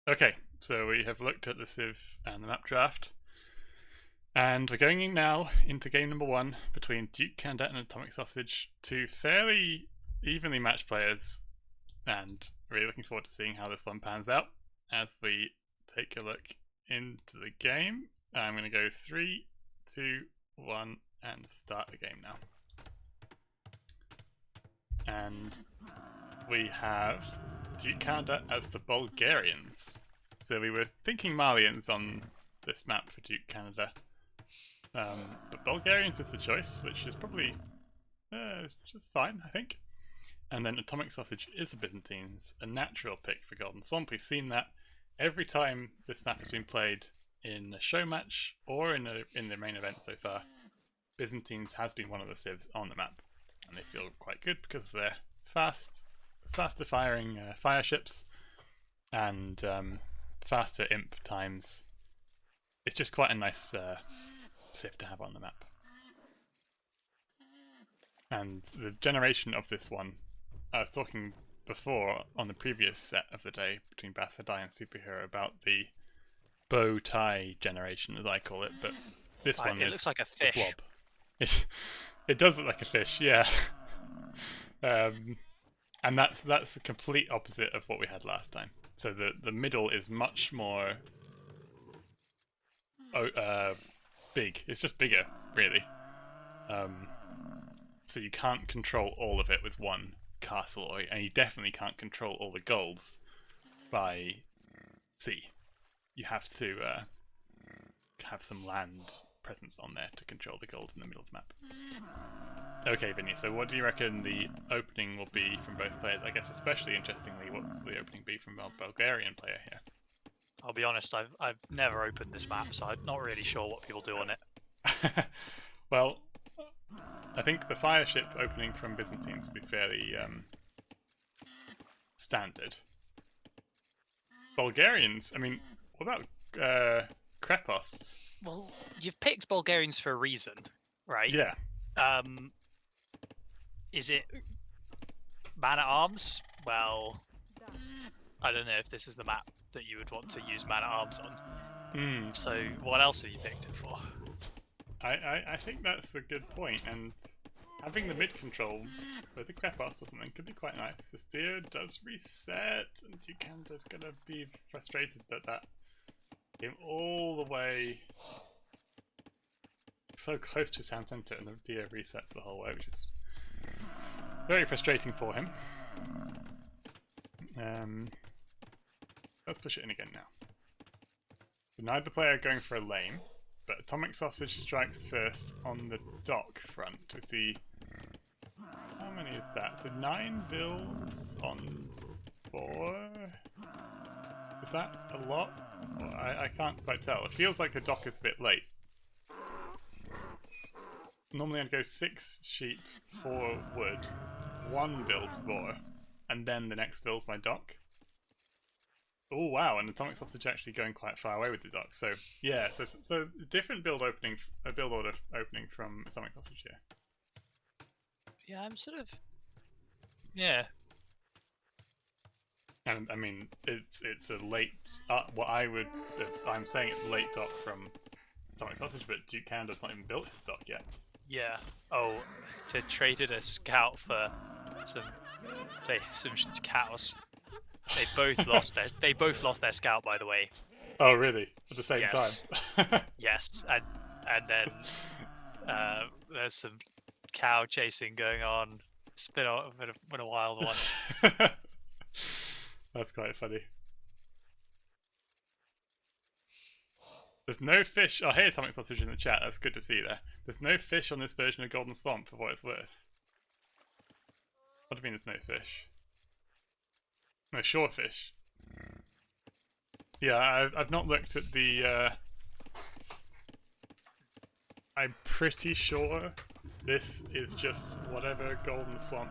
Okay, so we have looked at the Civ and the map draft, and we're going in now into game number one between DukeCanada and Atomic Sausage, two fairly evenly matched players, and really looking forward to seeing how this one pans out as we take a look into the game. I'm going to go 3, 2, 1, and start the game now. And we have DukeCanada as the Bulgarians. So we were thinking Malians on this map for DukeCanada. But Bulgarians is the choice, which is probably just fine, I think. And then Atomic Sausage is the Byzantines, a natural pick for Golden Swamp. We've seen that every time this map has been played in a show match or in the main event so far. Byzantines has been one of the civs on the map, and they feel quite good because they're faster firing fire ships and faster imp times. It's just quite a nice civ to have on the map. And the generation of this one, I was talking before on the previous set of the day between Bassadai and Superhero about the bow tie generation, as I call it, but this one it looks like a fish. Blob. It does look like a fish, yeah. And that's the complete opposite of what we had last time. So the middle is much more big. It's just bigger, really. So you can't control all of it with one castle, and you definitely can't control all the golds by sea. You have to have some land presence on there to control the golds in the middle of the map. Okay, Vinny, so what do you reckon the opening will be from both players? I guess especially interestingly, what will the opening be from a Bulgarian player here? I'll be honest, I've never opened this map, so I'm not really sure what people do on it. Well, I think the fire ship opening from Byzantines will be fairly standard. Bulgarians, I mean, what about Krepos? Well, you've picked Bulgarians for a reason, right? Yeah. Is it man-at-arms? Well, I don't know if this is the map that you would want to use man-at-arms on. So what else have you picked it for? I think that's a good point, and having the mid-control with the Krepos or something could be quite nice. The steer does reset, and DukeCanada's gonna be frustrated that came all the way so close to town centre, and the deer resets the whole way, which is very frustrating for him. Let's push it in again now. So neither player going for a lane, but Atomic Sausage strikes first on the dock front. We see, how many is that? So 9 vills on 4? Is that a lot? Well, I can't quite tell. It feels like the dock is a bit late. Normally I'd go 6 sheep, 4 wood, 1 vill to bore, and then the next vill's my dock. Oh wow, and Atomic Sausage actually going quite far away with the dock. So yeah, so different build order opening from Atomic Sausage here. Yeah, I'm sort of yeah. And I mean, it's a late. I'm saying it's a late dock from Atomic Sausage, but DukeCanada's not even built his dock yet. Yeah. Oh, they traded a scout for some cows. They both lost their scout, by the way. Oh really? At the same time? Yes, and then there's some cow chasing going on. It's been a wild one. That's quite funny. There's no fish. Oh, hey, Atomic Sausage in the chat. That's good to see there. There's no fish on this version of Golden Swamp, for what it's worth. What do you mean there's no fish? No shore fish. Yeah, I've not looked at the. I'm pretty sure this is just whatever Golden Swamp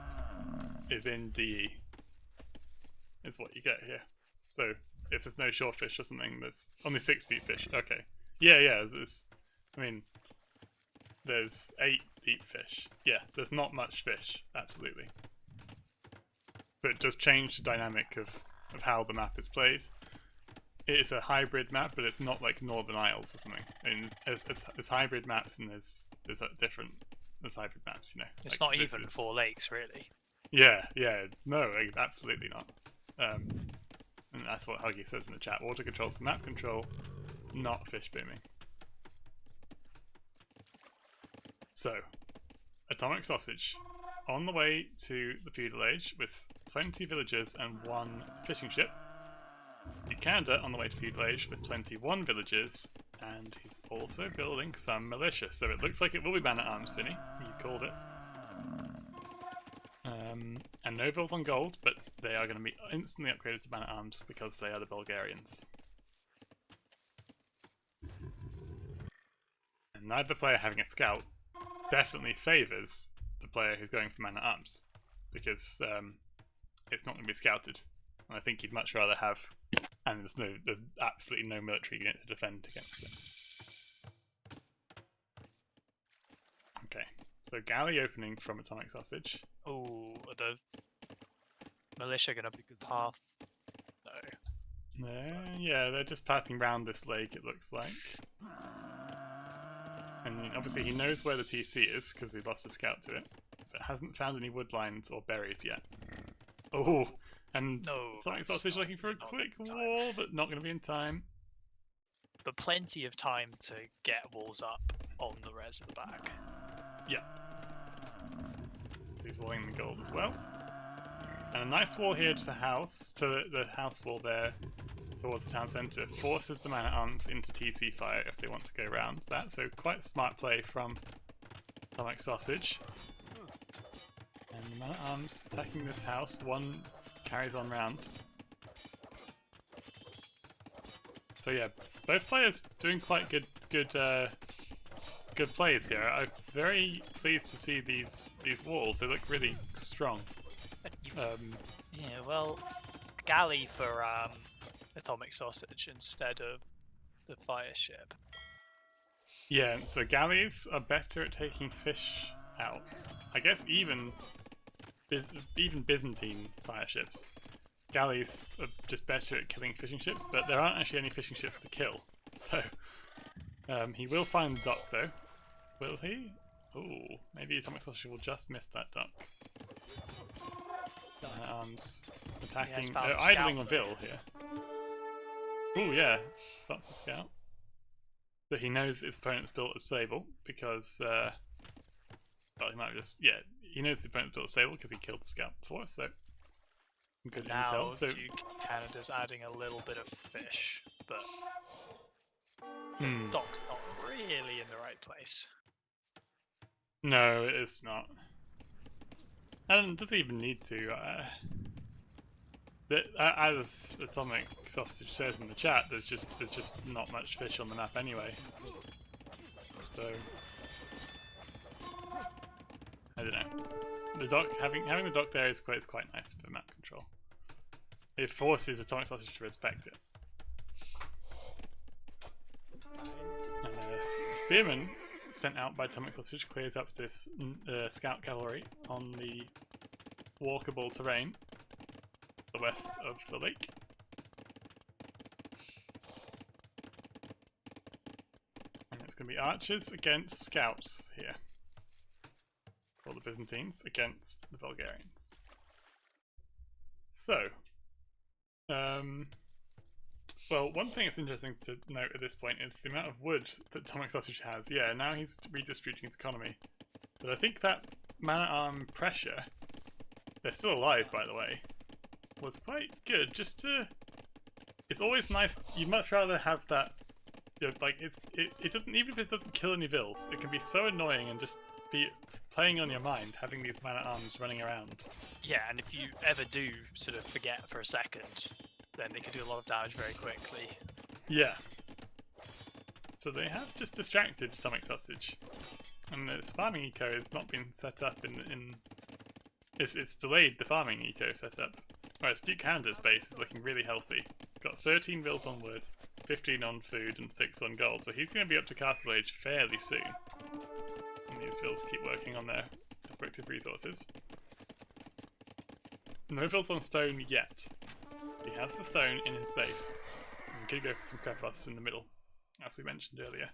is in DE. Is what you get here. So if there's no shore fish or something, there's only 6 deep fish. Okay. Yeah. I mean, there's 8 deep fish. Yeah, there's not much fish. Absolutely. But it does change the dynamic of how the map is played. it's a hybrid map, but it's not like Northern Isles or something. And there's hybrid maps, and there's different hybrid maps. You know, It's like, not even 4 lakes, really. Yeah, no, absolutely not. And that's what Huggy says in the chat. Water control's for map control, not fish booming. So, Atomic Sausage on the way to the feudal age with 20 villagers and 1 fishing ship. DukeCanada on the way to feudal age with 21 villagers, and he's also building some militia. So it looks like it will be man-at-arms, Cinny. You called it. And no bills on gold, but they are going to be instantly upgraded to man-at-arms because they are the Bulgarians. And neither player having a scout definitely favours the player who's going for man-at-arms, because it's not going to be scouted. And I think he'd much rather have, and there's absolutely no military unit to defend against it. Okay, so galley opening from Atomic Sausage. Oh, are the militia gonna path? No. Yeah, they're just pathing round this lake, it looks like. And obviously he knows where the TC is, because he lost a scout to it, but hasn't found any wood lines or berries yet. Oh, and Atomic Sausage looking for a quick wall, but not going to be in time. But plenty of time to get walls up on the res at the back. Yeah. He's walling the gold as well. And a nice wall here to the house, to the house wall there towards the town centre, forces the man-at-arms into TC fire if they want to go around that. So quite smart play from Atomic Sausage. And the man-at-arms attacking this house, 1 carries on round. So yeah, both players doing quite good plays here. I'm very pleased to see these walls. They look really strong. Yeah, well, galley for Atomic Sausage instead of the fire ship. Yeah, so galleys are better at taking fish out. I guess even Byzantine fire ships. Galleys are just better at killing fishing ships, but there aren't actually any fishing ships to kill. So he will find the dock though. Will he? Oh, maybe Atomic Sausage will just miss that dock. Attacking, idling on Vil here. Oh yeah, spots the scout. But he knows his opponent's built a stable because, well, he might just, yeah, he knows the opponent's built a stable because he killed the scout before, so good intel. So DukeCanada's adding a little bit of fish, but dock's not really in the right place. No, it's not. And it doesn't even need to. As Atomic Sausage says in the chat, there's just not much fish on the map anyway. So I don't know. The dock having the dock there is quite nice for map control. It forces Atomic Sausage to respect it. Spearman sent out by Atomic Sausage clears up this scout cavalry on the walkable terrain the west of the lake. And it's going to be archers against scouts here. For the Byzantines against the Bulgarians. So, well, one thing that's interesting to note at this point is the amount of wood that Atomic Sausage has. Yeah, now he's redistributing his economy. But I think that man-at-arm pressure, they're still alive by the way, was quite good. Just to, it's always nice, you'd much rather have that, you know, like, it doesn't, even if it doesn't kill any vills, it can be so annoying and just be playing on your mind, having these man-at-arms running around. Yeah, and if you ever do sort of forget for a second, then they can do a lot of damage very quickly. Yeah. So they have just distracted Atomic Sausage. And its farming eco has not been set up in it's delayed the farming eco setup. Whereas DukeCanada's base is looking really healthy. Got 13 vills on wood, 15 on food, and 6 on gold. So he's going to be up to Castle Age fairly soon. And these vills keep working on their respective resources. No vills on stone yet. He has the stone in his base, we could go for some crevasse in the middle, as we mentioned earlier.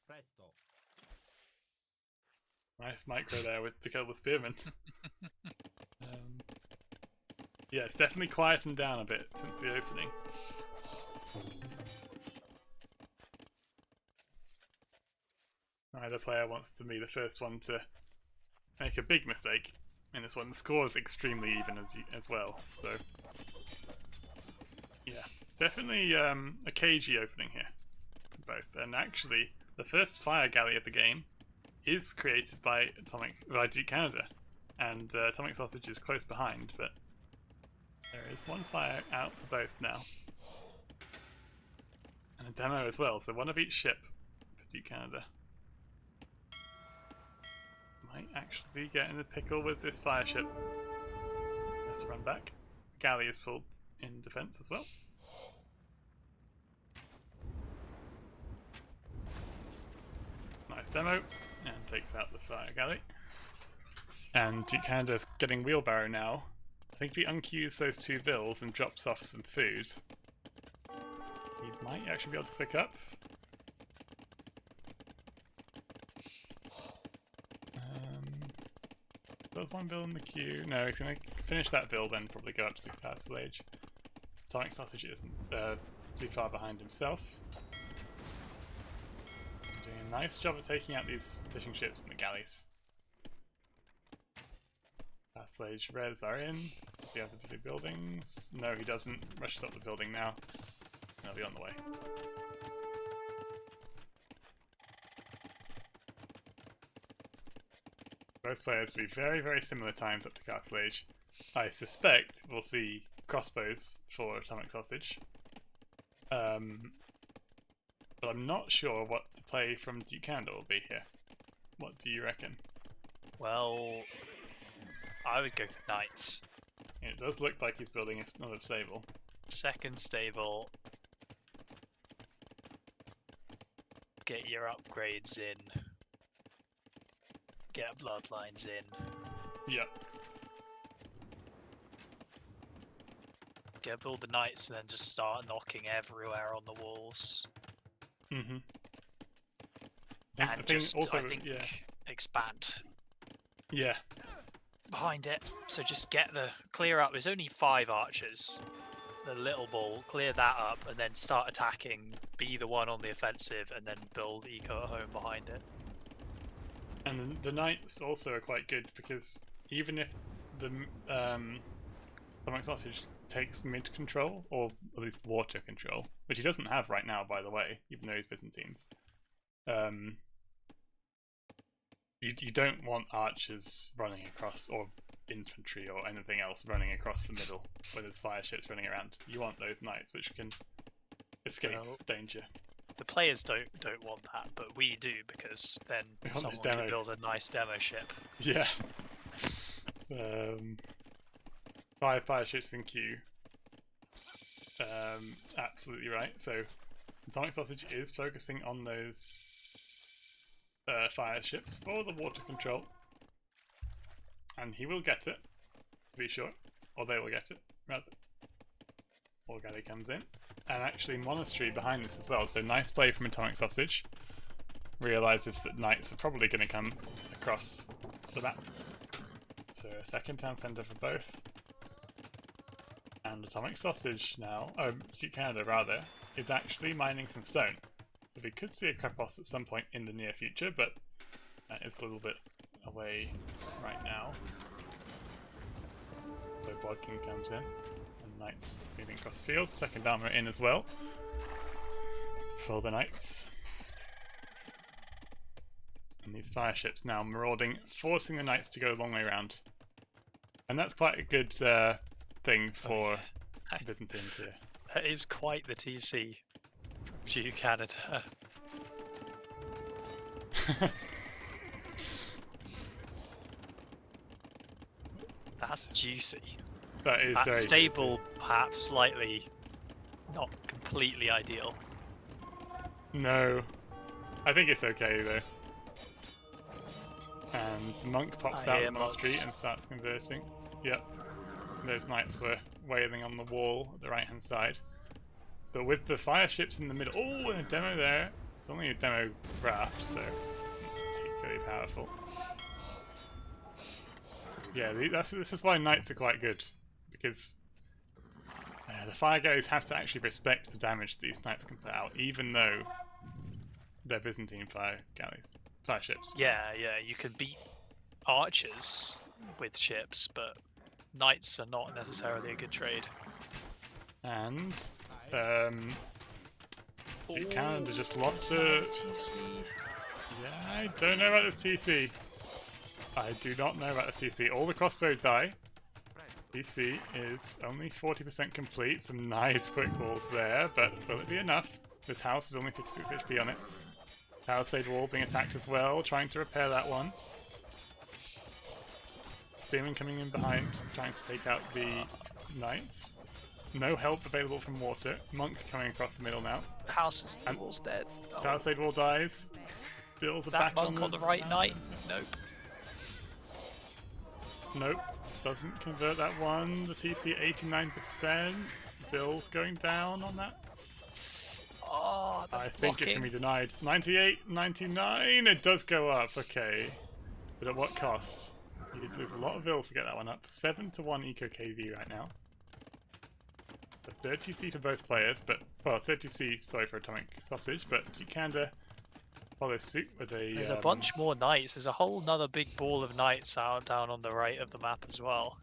Presto. Nice micro there to kill the spearman. Yeah, it's definitely quietened down a bit since the opening. Neither player wants to be the first one to make a big mistake in this one. The score is extremely even as well, so yeah, definitely a cagey opening here for both. And actually, the first fire galley of the game is created by DukeCanada, and Atomic Sausage is close behind, but there is one fire out for both now. And a demo as well, so one of each ship for DukeCanada. Might actually get in the pickle with this fire ship. Has to run back. Galley is pulled in defense as well. Nice demo, and takes out the fire galley. And DukeCanada's getting wheelbarrow now. I think if he unqueues those two bills and drops off some food, he might actually be able to click up. There's one bill in the queue. No, he's going to finish that bill, then probably go up to the Castle Age. Atomic Sausage isn't too far behind himself. Doing a nice job of taking out these fishing ships and the galleys. Castle Age Reds are in. Does he have the big buildings? No, he doesn't. Rushes up the building now. They'll be on the way. Both players will be very, very similar times up to Castle Age. I suspect we'll see crossbows for Atomic Sausage. But I'm not sure what the play from DukeCanada will be here. What do you reckon? Well, I would go for knights. It does look like he's building another stable. Second stable. Get your upgrades in. Get bloodlines in. Yep. Get build the knights and then just start knocking everywhere on the walls. Mm-hmm. And just, I think, expand. Yeah. Behind it. So just get the clear up. There's only 5 archers. The little ball, clear that up, and then start attacking. Be the one on the offensive, and then build eco at home behind it. And the knights also are quite good because even if the Atomic Sausage takes mid control, or at least water control, which he doesn't have right now, by the way, even though he's Byzantines, you don't want archers running across, or infantry or anything else running across the middle where there's fire ships running around. You want those knights which can escape danger. The players don't want that, but we do, because then someone can build a nice demo ship. Yeah. 5 fire ships in queue. Absolutely right. So Atomic Sausage is focusing on those fire ships for the water control. And he will get it, to be sure. Or they will get it, rather. Orgally comes in. And actually Monastery behind this as well, so nice play from Atomic Sausage. Realises that knights are probably going to come across the map. So a second town centre for both. And Atomic Sausage now, DukeCanada rather, is actually mining some stone. So we could see a Krepos at some point in the near future, but it's a little bit away right now. So Bodkin comes in. Knights moving across the field. Second armour in as well for the knights. And these fire ships now marauding, forcing the knights to go a long way around. And that's quite a good thing for Byzantines here. That is quite the TC from DukeCanada. That's juicy. That is very stable, juicy. Perhaps slightly not completely ideal. No. I think it's okay though. And the monk pops out of the monastery and starts converting. Yep. Those knights were wailing on the wall at the right hand side. But with the fire ships in the middle, oh, and a demo there. It's only a demo raft, so it's not particularly powerful. Yeah, this is why knights are quite good, because the fire guys have to actually respect the damage these knights can put out, even though they're Byzantine fire ships. Yeah, you can beat archers with ships, but knights are not necessarily a good trade. And DukeCanada just lost a TC. Yeah, I don't know about this TC. I do not know about this TC. All the crossbow die. TC is only 40% complete. Some nice quick walls there, but will it be enough? This house is only 56 HP on it. Palisade wall being attacked as well, trying to repair that one. Spearman coming in behind, trying to take out the knights. No help available from water. Monk coming across the middle now. House wall's dead. Oh. Palisade wall dies. Bills are back Monk on the right knight? Nope. Nope. Doesn't convert that one. The TC 89%. Bills going down on that. Oh, I think it can be denied. 98, 99. It does go up. Okay. But at what cost? You did lose a lot of bills to get that one up. 7-1 Eco KV right now. A 30C for both players, but well, 30C, sorry for Atomic Sausage, but DukeCanada follows suit with a. There's a bunch more knights. There's a whole nother big ball of knights out down on the right of the map as well.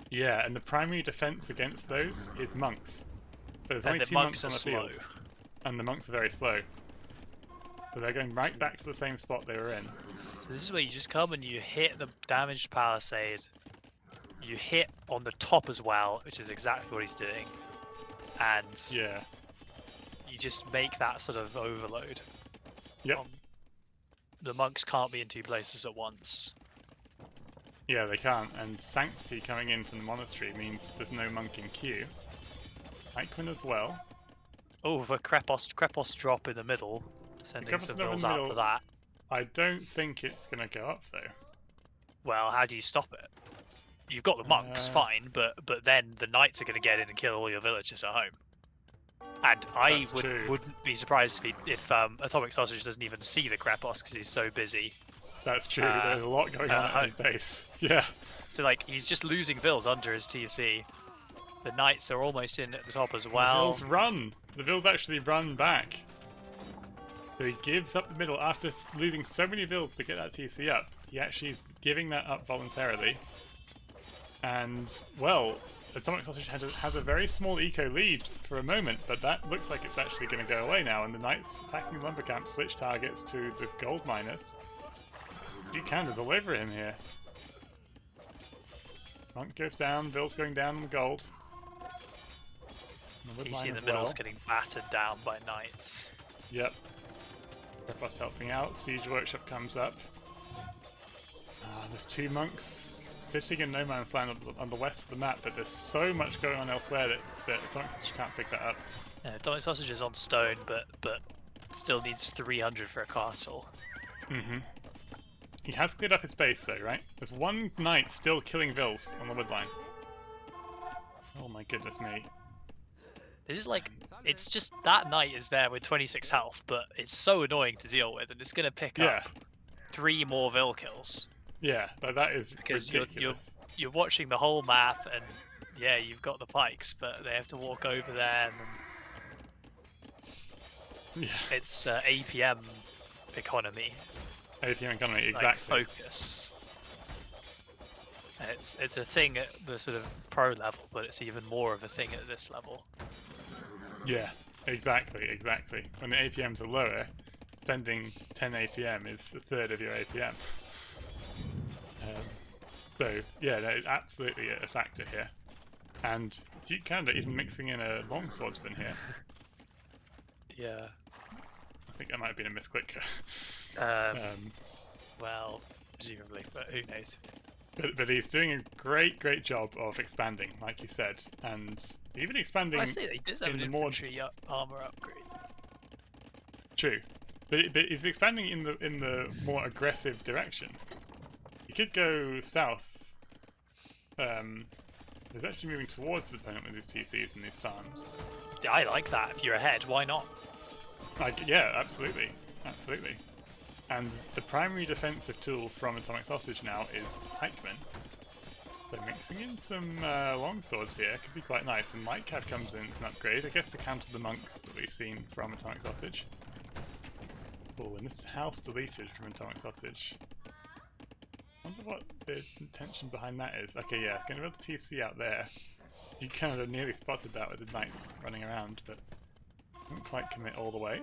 Yeah, and the primary defense against those is monks. But there's And only the 2 monks monks are on the slow. field, and the monks are very slow. So they're going right back to the same spot they were in. So this is where you just come and you hit the damaged palisade. You hit on the top as well, which is exactly what he's doing. And Yeah. you just make that sort of overload. Yep. The monks can't be in 2 places at once. Yeah, they can't. And Sanctity coming in from the monastery means there's no monk in queue. Eichmann as well. Oh, the Krepos drop in the middle, sending some vills out for that. I don't think it's going to go up though. Well, how do you stop it? You've got the monks, fine, but then the knights are going to get in and kill all your villagers at home. And I wouldn't be surprised if Atomic Sausage doesn't even see the Krepos because he's so busy. That's true. There's a lot going on at his base. Yeah. So like he's just losing vills under his TC. The knights are almost in at the top as well. The vills run. The vills actually run back. So he gives up the middle after losing so many vills to get that TC up. He actually is giving that up voluntarily. And, well, Atomic Sausage has a very small eco lead for a moment, but that looks like it's actually going to go away now, and the knights attacking the lumber camp switch targets to the gold miners. DukeCanada's all over him here. Monk goes down, Bill's going down on the gold. TC in the middle's getting battered down by knights. Yep. Frost helping out, Siege Workshop comes up. There's 2 monks sitting in no man's land on the west of the map, but there's so much going on elsewhere that Atomic Sausage can't pick that up. Yeah, Atomic Sausage is on stone, but still needs 300 for a castle. Mm-hmm. He has cleared up his base though, right? There's 1 knight still killing vills on the wood line. Oh my goodness me. This is like, it's just that knight is there with 26 health, but it's so annoying to deal with, and it's going to pick up 3 more vill kills. Yeah, but that is because ridiculous. You're watching the whole map, and yeah, you've got the pikes, but they have to walk over there, and it's APM economy. APM economy, exactly. Like, focus. And it's a thing at the sort of pro level, but it's even more of a thing at this level. Yeah, exactly. When the APMs are lower, spending 10 APM is a third of your APM. So, yeah, that is absolutely a factor here. And DukeCanada even mixing in a longswordsman here. Yeah. I think that might have been a misclick. Well, presumably, but who knows? But he's doing a great job of expanding, like you said, and even expanding. I see he does have an infantry armor upgrade. True, but he's expanding in the more aggressive direction. He could go south. There's is actually moving towards the opponent with these TCs and these farms. Yeah, I like that. If you're ahead, why not? Like, yeah, absolutely. Absolutely. And the primary defensive tool from Atomic Sausage now is pikemen. So mixing in some longswords here could be quite nice, and Light Cav comes in as an upgrade, I guess, to counter the monks that we've seen from Atomic Sausage. Oh, and this house deleted from Atomic Sausage. I wonder what the intention behind that is. Okay, yeah, going to build the TC out there. You kind of nearly spotted that with the knights running around, but didn't quite commit all the way.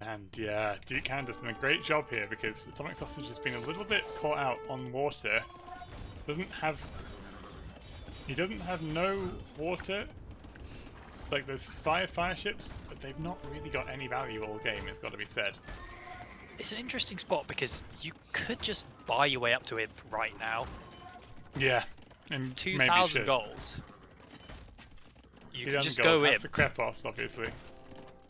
And yeah, DukeCanada's done a great job here because Atomic Sausage has been a little bit caught out on water. He doesn't have no water. Like, there's 5 fire ships, but they've not really got any value all game, it's got to be said. It's an interesting spot because you could just buy your way up to it right now. Yeah, and 2,000 gold. You can just go in. That's the Krepos, obviously.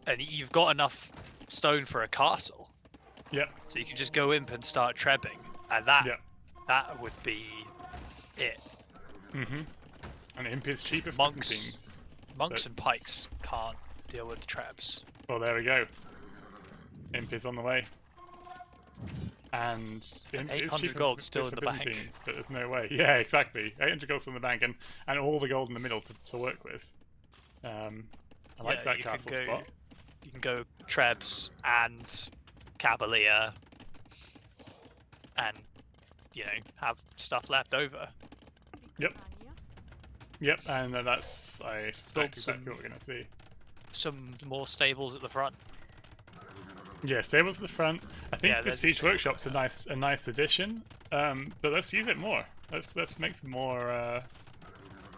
And you've got enough stone for a castle. Yep. So you can just go imp and start trebbing, and that would be it. Mm-hmm. And imp is cheaper for monks and pikes can't deal with trebs. Well, there we go. Imp is on the way. And 800 gold still in the bank. But there's no way. Yeah, exactly. 800 gold in the bank, and all the gold in the middle to work with. I like that castle spot. You can go trebs and cavalier, and have stuff left over. Yep. Yep, and that's, I suspect, exactly what we're going to see. Some more stables at the front. Yeah, stables at the front. I think the Siege Workshop's a nice addition, but let's use it more. Let's make some more.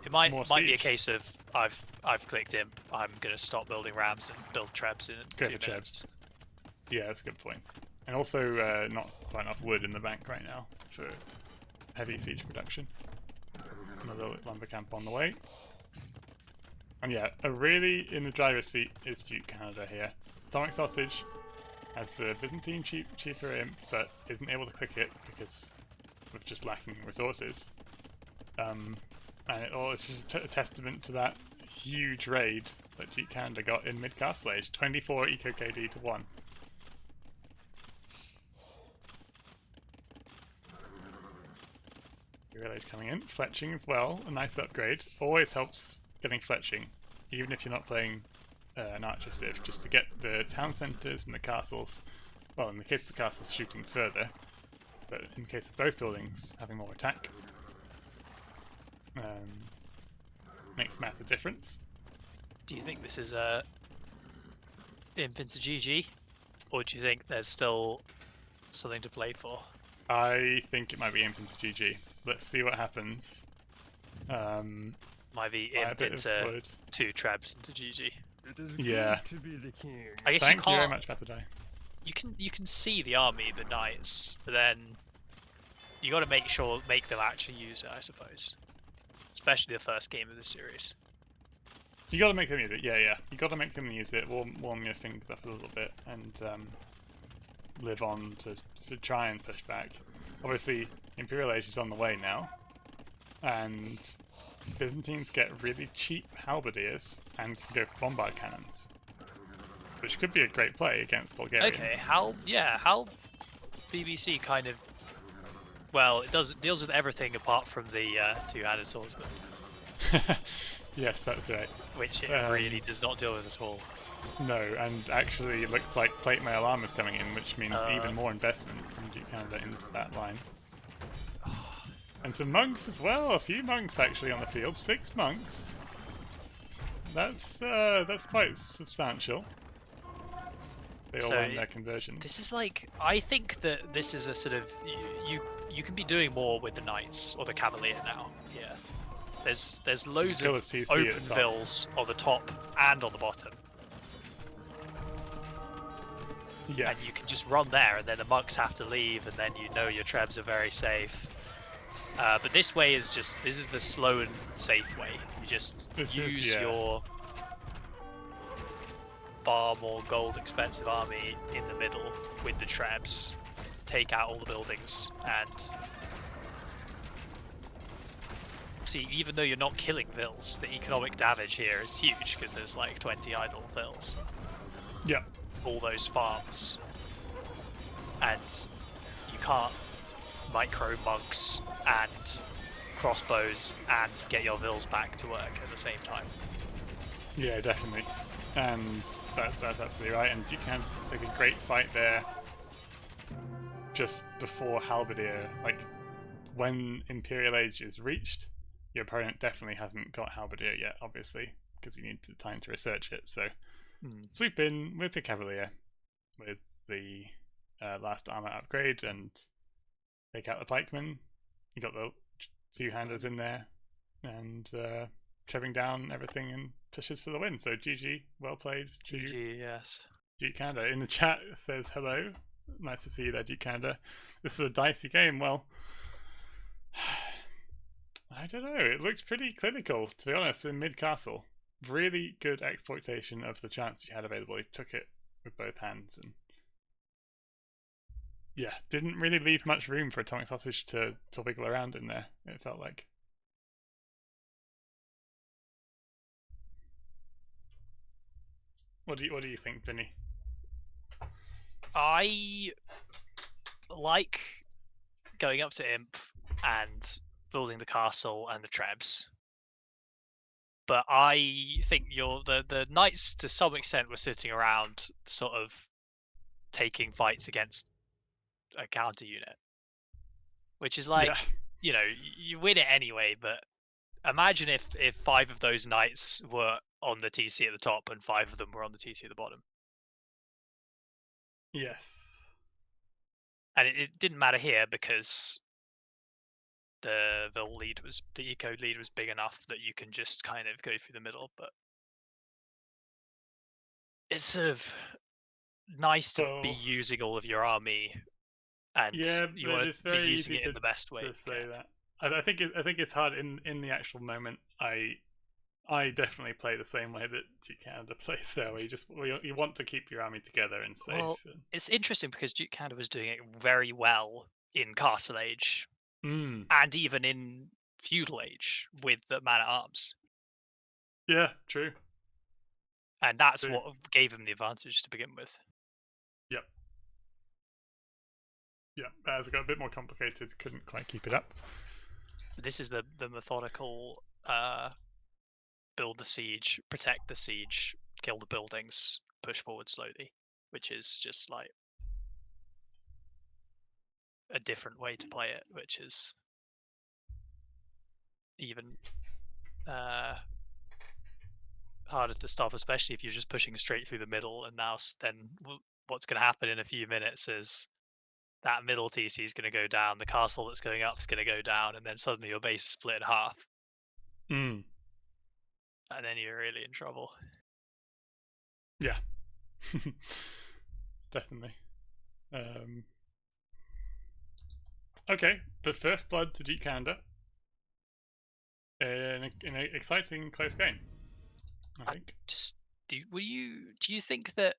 It might be a case of I've clicked imp. I'm gonna stop building rams and build trebs in 2 minutes. Yeah, that's a good point. And also not quite enough wood in the bank right now for heavy siege production. Another lumber camp on the way. And yeah, really in the driver's seat is DukeCanada here. Atomic Sausage has the Byzantine cheaper imp, but isn't able to click it because of just lacking resources. And it's just a testament to that huge raid that DukeCanada got in mid-castle age. 24 eco KD to 1. Real age coming in, fletching as well, a nice upgrade. Always helps getting fletching, even if you're not playing an archer civ, just to get the town centres and the castles. Well, in the case of the castles, shooting further, but in the case of both buildings, having more attack. Makes massive difference. Do you think this is a imp into GG, or do you think there's still something to play for? I think it might be imp into GG. Let's see what happens. Might be imp into 2 trebs into GG. Yeah. I guess Thank you very much, Methadai. You can see the army, the knights, but then you got to make them actually use it, I suppose. Especially the first game of the series. You got to make them use it. Yeah. You got to make them use it. Warm your fingers up a little bit and live on to try and push back. Obviously, Imperial Age is on the way now, and Byzantines get really cheap halberdiers and can go for bombard cannons, which could be a great play against Bulgarians. Okay, how BBC kind of, well, it deals with everything apart from the two-handed swordsman. Yes, that's right. Which it really does not deal with at all. No, and actually it looks like plate mail armor's coming in, which means even more investment from DukeCanada into that line. And some monks as well, a few monks actually on the field, 6 monks. That's quite substantial. They all learn their conversions. This is like, I think that this is a sort of, you can be doing more with the knights or the cavalier now. Yeah, there's loads of open vills on the top and on the bottom. Yeah. And you can just run there, and then the monks have to leave, and then your trebs are very safe. But this way is this is the slow and safe way. You just use your far more gold expensive army in the middle with the trebs, take out all the buildings, and See, even though you're not killing vills, the economic damage here is huge because there's like 20 idle vills. Yeah. All those farms. And you can't micro monks and crossbows and get your vills back to work at the same time. Yeah, definitely. And that's absolutely right. And DukeCanada take a great fight there just before Halberdier. Like, when Imperial Age is reached, your opponent definitely hasn't got Halberdier yet, obviously, because you need time to research it. So swoop in with the Cavalier with the last armor upgrade and take out the pikemen. You got the two-handers in there and treading down everything and pushes for the win. So GG, well played to GG, yes. DukeCanada. In the chat says hello. Nice to see you there, DukeCanada. This is a dicey game. Well, I don't know. It looked pretty clinical, to be honest, in mid-castle. Really good exploitation of the chance you had available. He took it with both hands and yeah, didn't really leave much room for Atomic Sausage to wiggle around in there, it felt like. What do you think, Vinny? I like going up to Imp and building the castle and the trebs. But I think the knights to some extent were sitting around sort of taking fights against a counter unit. Which is like, yeah. You win it anyway, but imagine if 5 of those knights were on the TC at the top and 5 of them were on the TC at the bottom. Yes. And it didn't matter here because the eco lead was big enough that you can just kind of go through the middle, but it's sort of nice to be using all of your army, and you want to be using it in the best way. To say that, I think it's hard in the actual moment. I definitely play the same way that DukeCanada plays there, where you want to keep your army together and safe. Well, it's interesting because DukeCanada was doing it very well in Castle Age, and even in Feudal Age with the Man at Arms. Yeah, true. And that's what gave him the advantage to begin with. Yep. Yeah, as it got a bit more complicated, couldn't quite keep it up. This is the methodical build the siege, protect the siege, kill the buildings, push forward slowly, which is just like a different way to play it, which is even harder to stop, especially if you're just pushing straight through the middle. And then what's going to happen in a few minutes is that middle TC is going to go down, the castle that's going up is going to go down, and then suddenly your base is split in half. And then you're really in trouble. Yeah. Definitely. Okay, but first blood to DukeCanada in an exciting close game, I think. Do you think that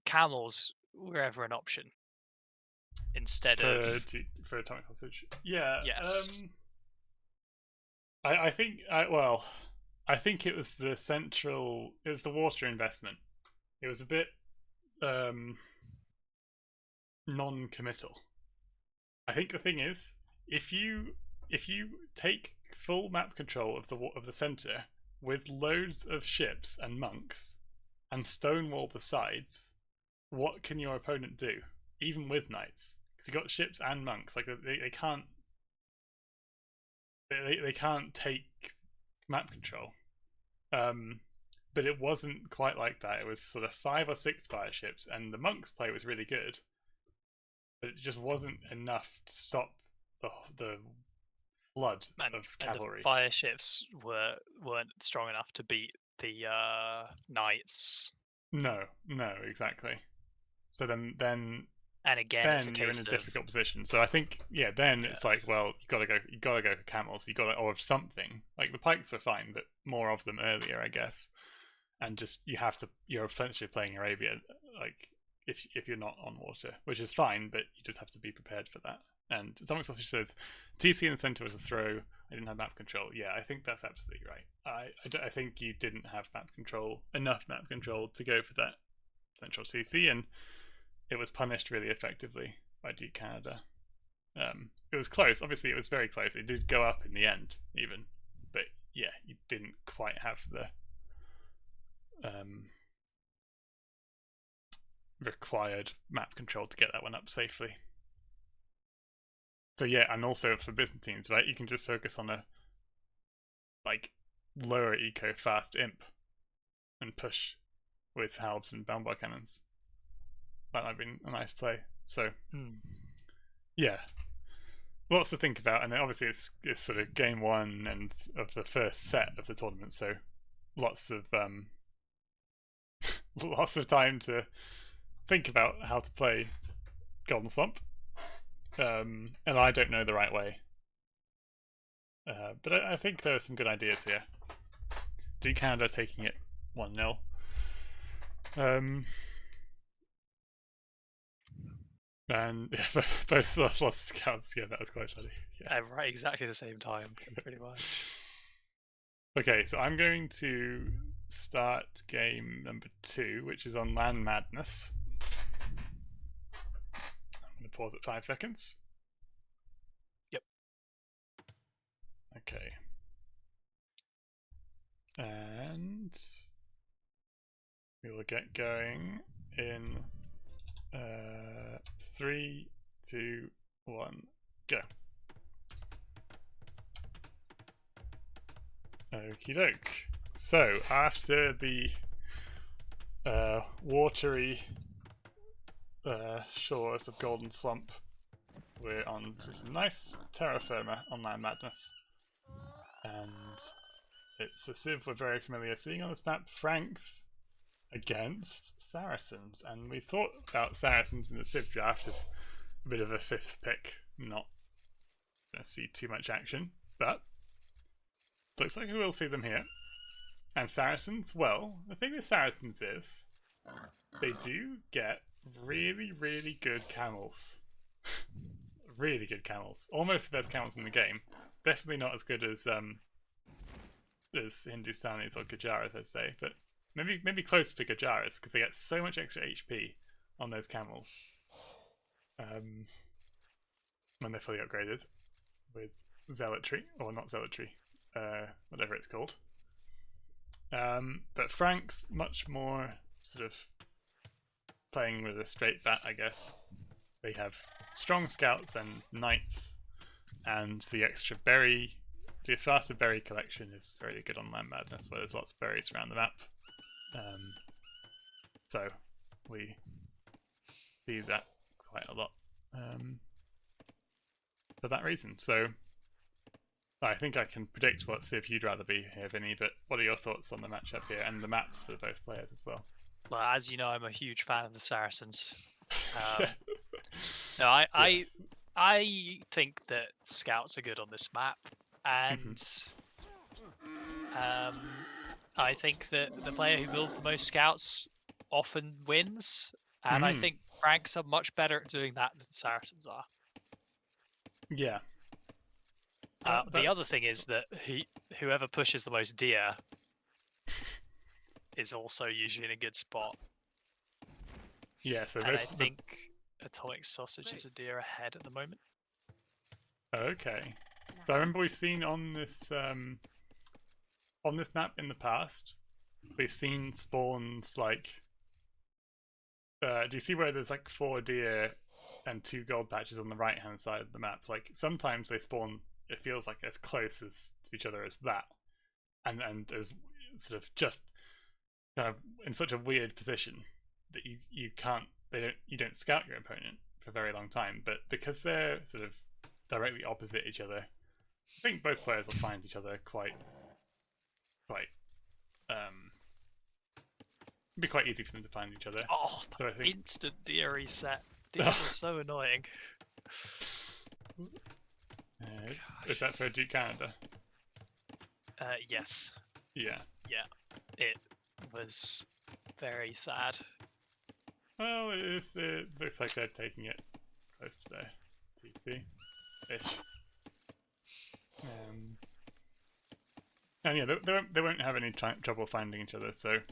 camels were ever an option instead for Atomic Sausage? Yeah. Yes. I think I think it was the water investment. It was a bit non-committal. I think the thing is, if you take full map control of the center with loads of ships and monks and stonewall the sides, what can your opponent do? Even with knights, because you got ships and monks. Like they can't they can't take map control. But it wasn't quite like that. It was sort of 5 or 6 fire ships, and the monks' play was really good, but it just wasn't enough to stop the flood of cavalry. And the fire ships weren't strong enough to beat the knights. No, exactly. So then and again, it's a case you're in a difficult position. So I think it's like, well, you gotta go for camels. Or something. Like the pikes were fine, but more of them earlier, I guess. And just you're essentially playing Arabia, like if you're not on water, which is fine, but you just have to be prepared for that. And Atomic Sausage says, TC in the center was a throw. I didn't have map control. Yeah, I think that's absolutely right. I think you didn't have enough map control to go for that central CC, and it was punished really effectively by DukeCanada. It was close. Obviously, it was very close. It did go up in the end, even. But yeah, you didn't quite have the required map control to get that one up safely. So yeah, and also for Byzantines, right? You can just focus on a lower eco fast imp and push with halbs and boundbar cannons. That might have been a nice play. So yeah, lots to think about, and obviously it's sort of game one and of the first set of the tournament, so lots of lots of time to think about how to play Golden Swamp. And I don't know the right way, but I think there are some good ideas here. DukeCanada taking it 1-0. And both lost of scouts. Yeah, that was quite funny. Yeah. Right, exactly the same time, pretty much. Okay, so I'm going to start game number 2, which is on Land Madness. I'm going to pause at 5 seconds. Yep. Okay. And we will get going in 3, 2, 1, go. Okie doke. So after the watery shores of Golden Swamp, we're on to some nice terra firma on Land Madness, and it's a civ we're very familiar seeing on this map. Franks against Saracens, and we thought about Saracens in the civ draft as a bit of a 5th pick. Not gonna see too much action, but looks like we will see them here. And Saracens, well, the thing with Saracens is they do get really, really good camels. Really good camels. Almost the best camels in the game. Definitely not as good as Hindustanis or Gujaras, I'd say, but maybe close to Gujaras, because they get so much extra HP on those camels when they're fully upgraded with Zealotry, or not Zealotry, whatever it's called. But Franks, much more sort of playing with a straight bat, I guess. They have strong scouts and knights, and the extra berry, the faster berry collection is very good on Land Madness, where there's lots of berries around the map. So we see that quite a lot for that reason. So I think I can predict what civ you'd rather be here, Vinny, but what are your thoughts on the matchup here and the maps for both players as well? Well, as you know, I'm a huge fan of the Saracens. No, I think that scouts are good on this map, and I think that the player who builds the most scouts often wins, and I think Franks are much better at doing that than Saracens are. Yeah. The other thing is that whoever pushes the most deer is also usually in a good spot. Yeah, so and I think Atomic Sausage is a deer ahead at the moment. Okay. So I remember we've seen on this map in the past, we've seen spawns like do you see where there's like 4 deer and 2 gold patches on the right hand side of the map? Like sometimes they spawn, it feels like as close as to each other as that, and as sort of just kind of in such a weird position that you don't scout your opponent for a very long time. But because they're sort of directly opposite each other, I think both players will find each other quite be quite easy for them to find each other. Oh, so I think instant deer reset. Deers are so annoying. Is that for DukeCanada? Yes. Yeah. Yeah. It was very sad. Well, it looks like they're taking it close to their teeth. maybe. Ish. And yeah, they won't have any trouble finding each other, so I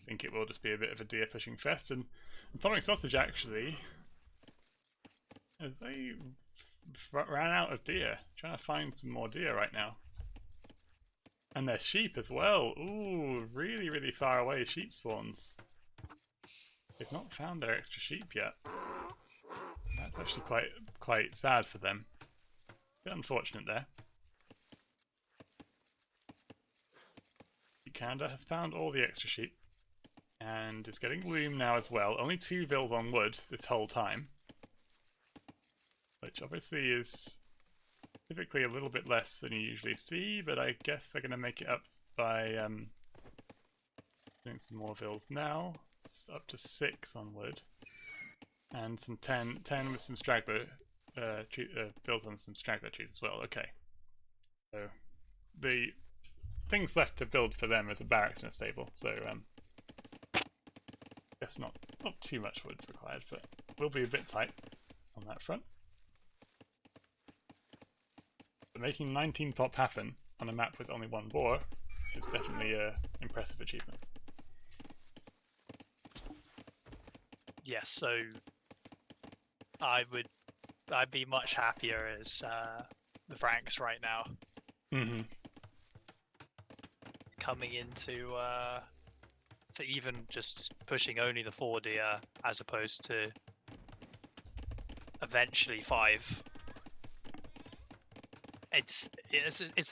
think it will just be a bit of a deer fishing fest. And Atomic Sausage actually, as they ran out of deer, trying to find some more deer right now. And their sheep as well. Ooh, really, really far away sheep spawns. They've not found their extra sheep yet. That's actually quite sad for them. Bit unfortunate there. DukeCanada has found all the extra sheep and is getting loom now as well. Only 2 vills on wood this whole time, which obviously is typically a little bit less than you usually see, but I guess they're going to make it up by doing some more vills now. It's up to 6 on wood. And some 10 with some straggler vills on some straggler trees as well. Okay. So the things left to build for them is a barracks and a stable, so guess not too much wood required, but will be a bit tight on that front. But making 19 pop happen on a map with only 1 boar is definitely an impressive achievement. Yes, so I'd be much happier as the Franks right now. Mm-hmm. Coming into to even just pushing only the 4 deer as opposed to eventually 5. It's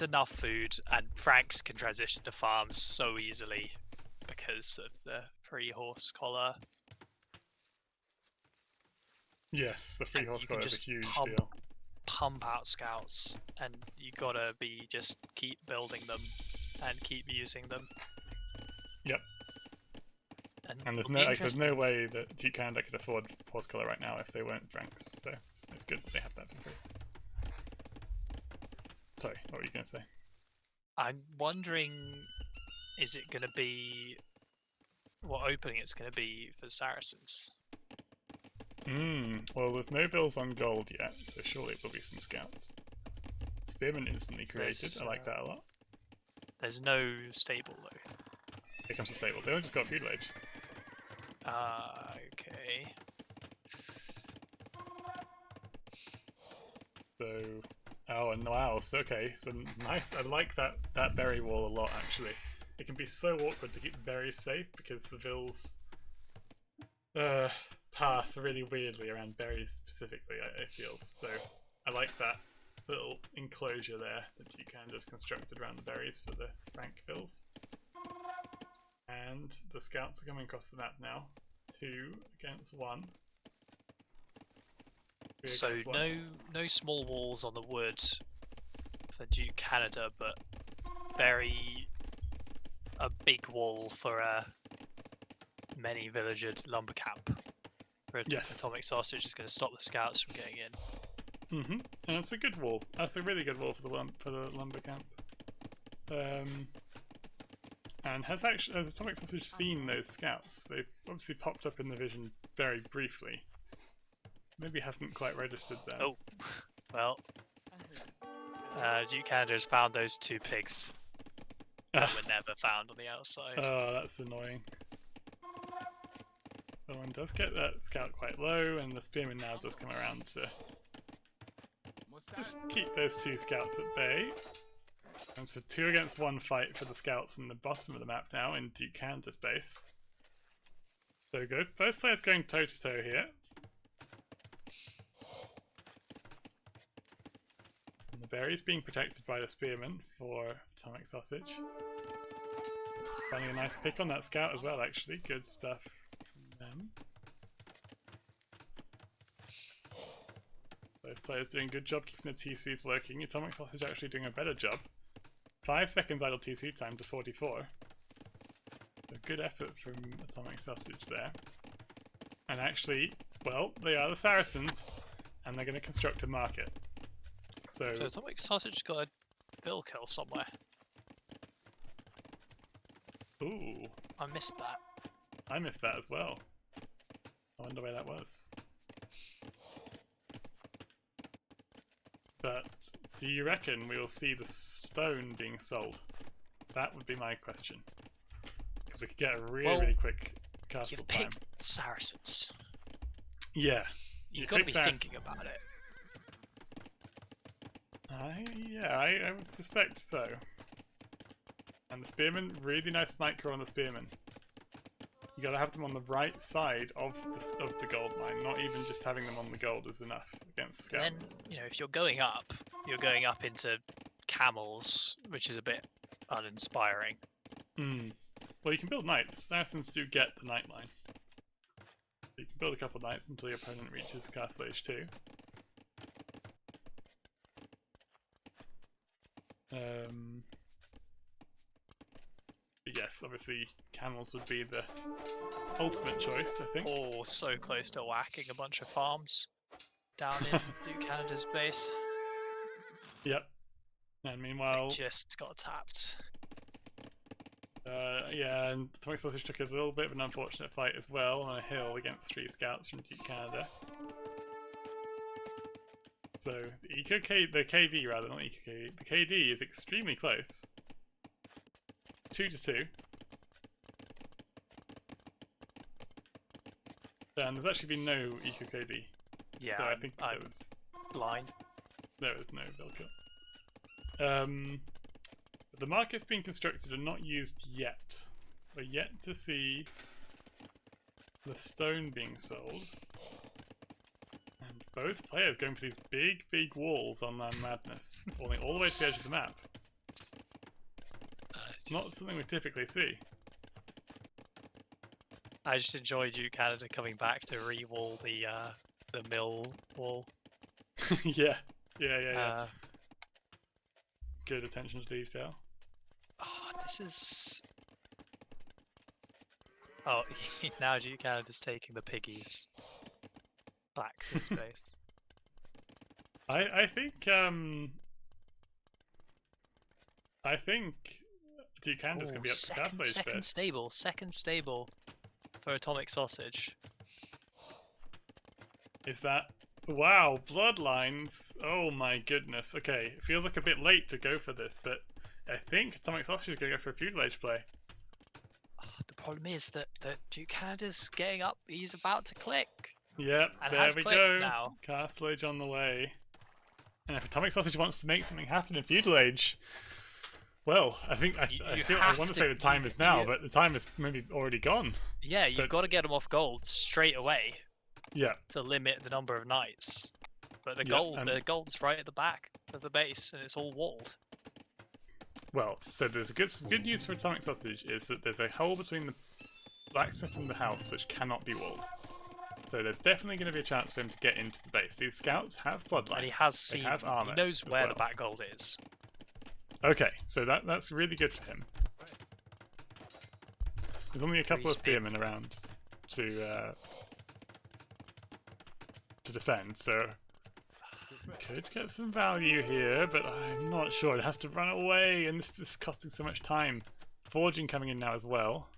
enough food, and Franks can transition to farms so easily because of the free horse collar. Yes, the free And horse you can collar is a just huge deal. pump out scouts, and you gotta be just keep building them and keep using them. Yep. And there's no way that DukeCanada could afford horse collar right now if they weren't Franks, so it's good that they have that for free. Sorry, what were you going to say? I'm wondering, is it going to be what opening it's going to be for Saracens? Well, there's no bills on gold yet, so surely it will be some scouts. Spearman instantly created. I like that a lot. There's no stable though. Here comes the stable. They only just got a feudal age. Okay. So, oh, and wow. So okay, so nice. I like that berry wall a lot. Actually, it can be so awkward to keep the berries safe because the vills path really weirdly around berries specifically. It feels so. I like that little enclosure there that DukeCanada's constructed around the berries for the Frank vills. And the scouts are coming across the map now. 2 against 1. So no small walls on the wood for DukeCanada, but a big wall for a many villager lumber camp. For Yes. Atomic Sausage is going to stop the scouts from getting in. And it's a good wall. That's a really good wall for the lumber camp. And has Atomic Sausage seen those scouts? They've obviously popped up in the vision very briefly. Maybe hasn't quite registered that. Oh, well, DukeCanada has found those 2 pigs that were never found on the outside. Oh, that's annoying. The one does get that scout quite low, and the spearman now does come around to just keep those 2 scouts at bay. And so 2 against 1 fight for the scouts in the bottom of the map now in DukeCanada's base. So both players going toe to toe here. And the berries being protected by the spearman for Atomic Sausage. Finding a nice pick on that scout as well, actually. Good stuff from them. Both players doing a good job keeping the TCs working. Atomic Sausage actually doing a better job. 5 seconds idle TC time to 44. A good effort from Atomic Sausage there. And actually, well, they are the Saracens, and they're going to construct a market. So Atomic Sausage got a vill kill somewhere. Ooh. I missed that. I missed that as well. I wonder where that was. But do you reckon we will see the stone being sold? That would be my question. Because we could get a really quick castle You've time. picked Saracens. Yeah. You've got to be thinking about it. I would suspect so. And the spearmen, really nice micro on the spearmen. You gotta have them on the right side of the gold mine, not even just having them on the gold is enough against scouts. Then, you know, if you're going up into camels, which is a bit uninspiring. Well, you can build knights. Saracens do get the knight line. You can build a couple of knights until your opponent reaches Castle Age 2. But yes, obviously camels would be the ultimate choice, I think. Oh, so close to whacking a bunch of farms down in DukeCanada's base. Yep. And meanwhile, They just got tapped. yeah, and Atomic Sausage took a little bit of an unfortunate fight as well on a hill against 3 scouts from DukeCanada. So the KD rather, not Eco KD. The KD is extremely close. 2-2. And there's actually been no Eco KD. Yeah, So I think I'm blind. there was no Vilka. The markets being constructed are not used yet. We're yet to see the stone being sold. And both players going for these big walls on Land Madness, falling all the way to the edge of the map. Not something we typically see. I just enjoy DukeCanada coming back to re-wall the mill wall. Yeah. Good attention to detail. Oh, this is. Oh, now DukeCanada's taking the piggies back to space. I think DukeCanada's gonna be up to Castle Age first. Second stable for Atomic Sausage. Is that... Wow, Bloodlines! Oh my goodness. Okay, it feels like a bit late to go for this, but I think Atomic Sausage is going to go for a feudal age play. The problem is that DukeCanada's getting up, he's about to click. Yep, And there we go. Now. Castle Age on the way. And if Atomic Sausage wants to make something happen in feudal age, well, I think I want to say the time is now, but the time is maybe already gone. Yeah, you've got to get them off gold straight away. Yeah. To limit the number of knights. But the gold's right at the back of the base, and it's all walled. Well, so there's some good news for Atomic Sausage is that there's a hole between the blacksmith and the house which cannot be walled. So there's definitely going to be a chance for him to get into the base. These scouts have bloodlines. And he has seen. They have armor. He knows where the back gold is. Okay, so that's really good for him. There's only a couple of spearmen around to defend, so could get some value here, but I'm not sure. It has to run away, and this is costing so much time. Forging coming in now as well.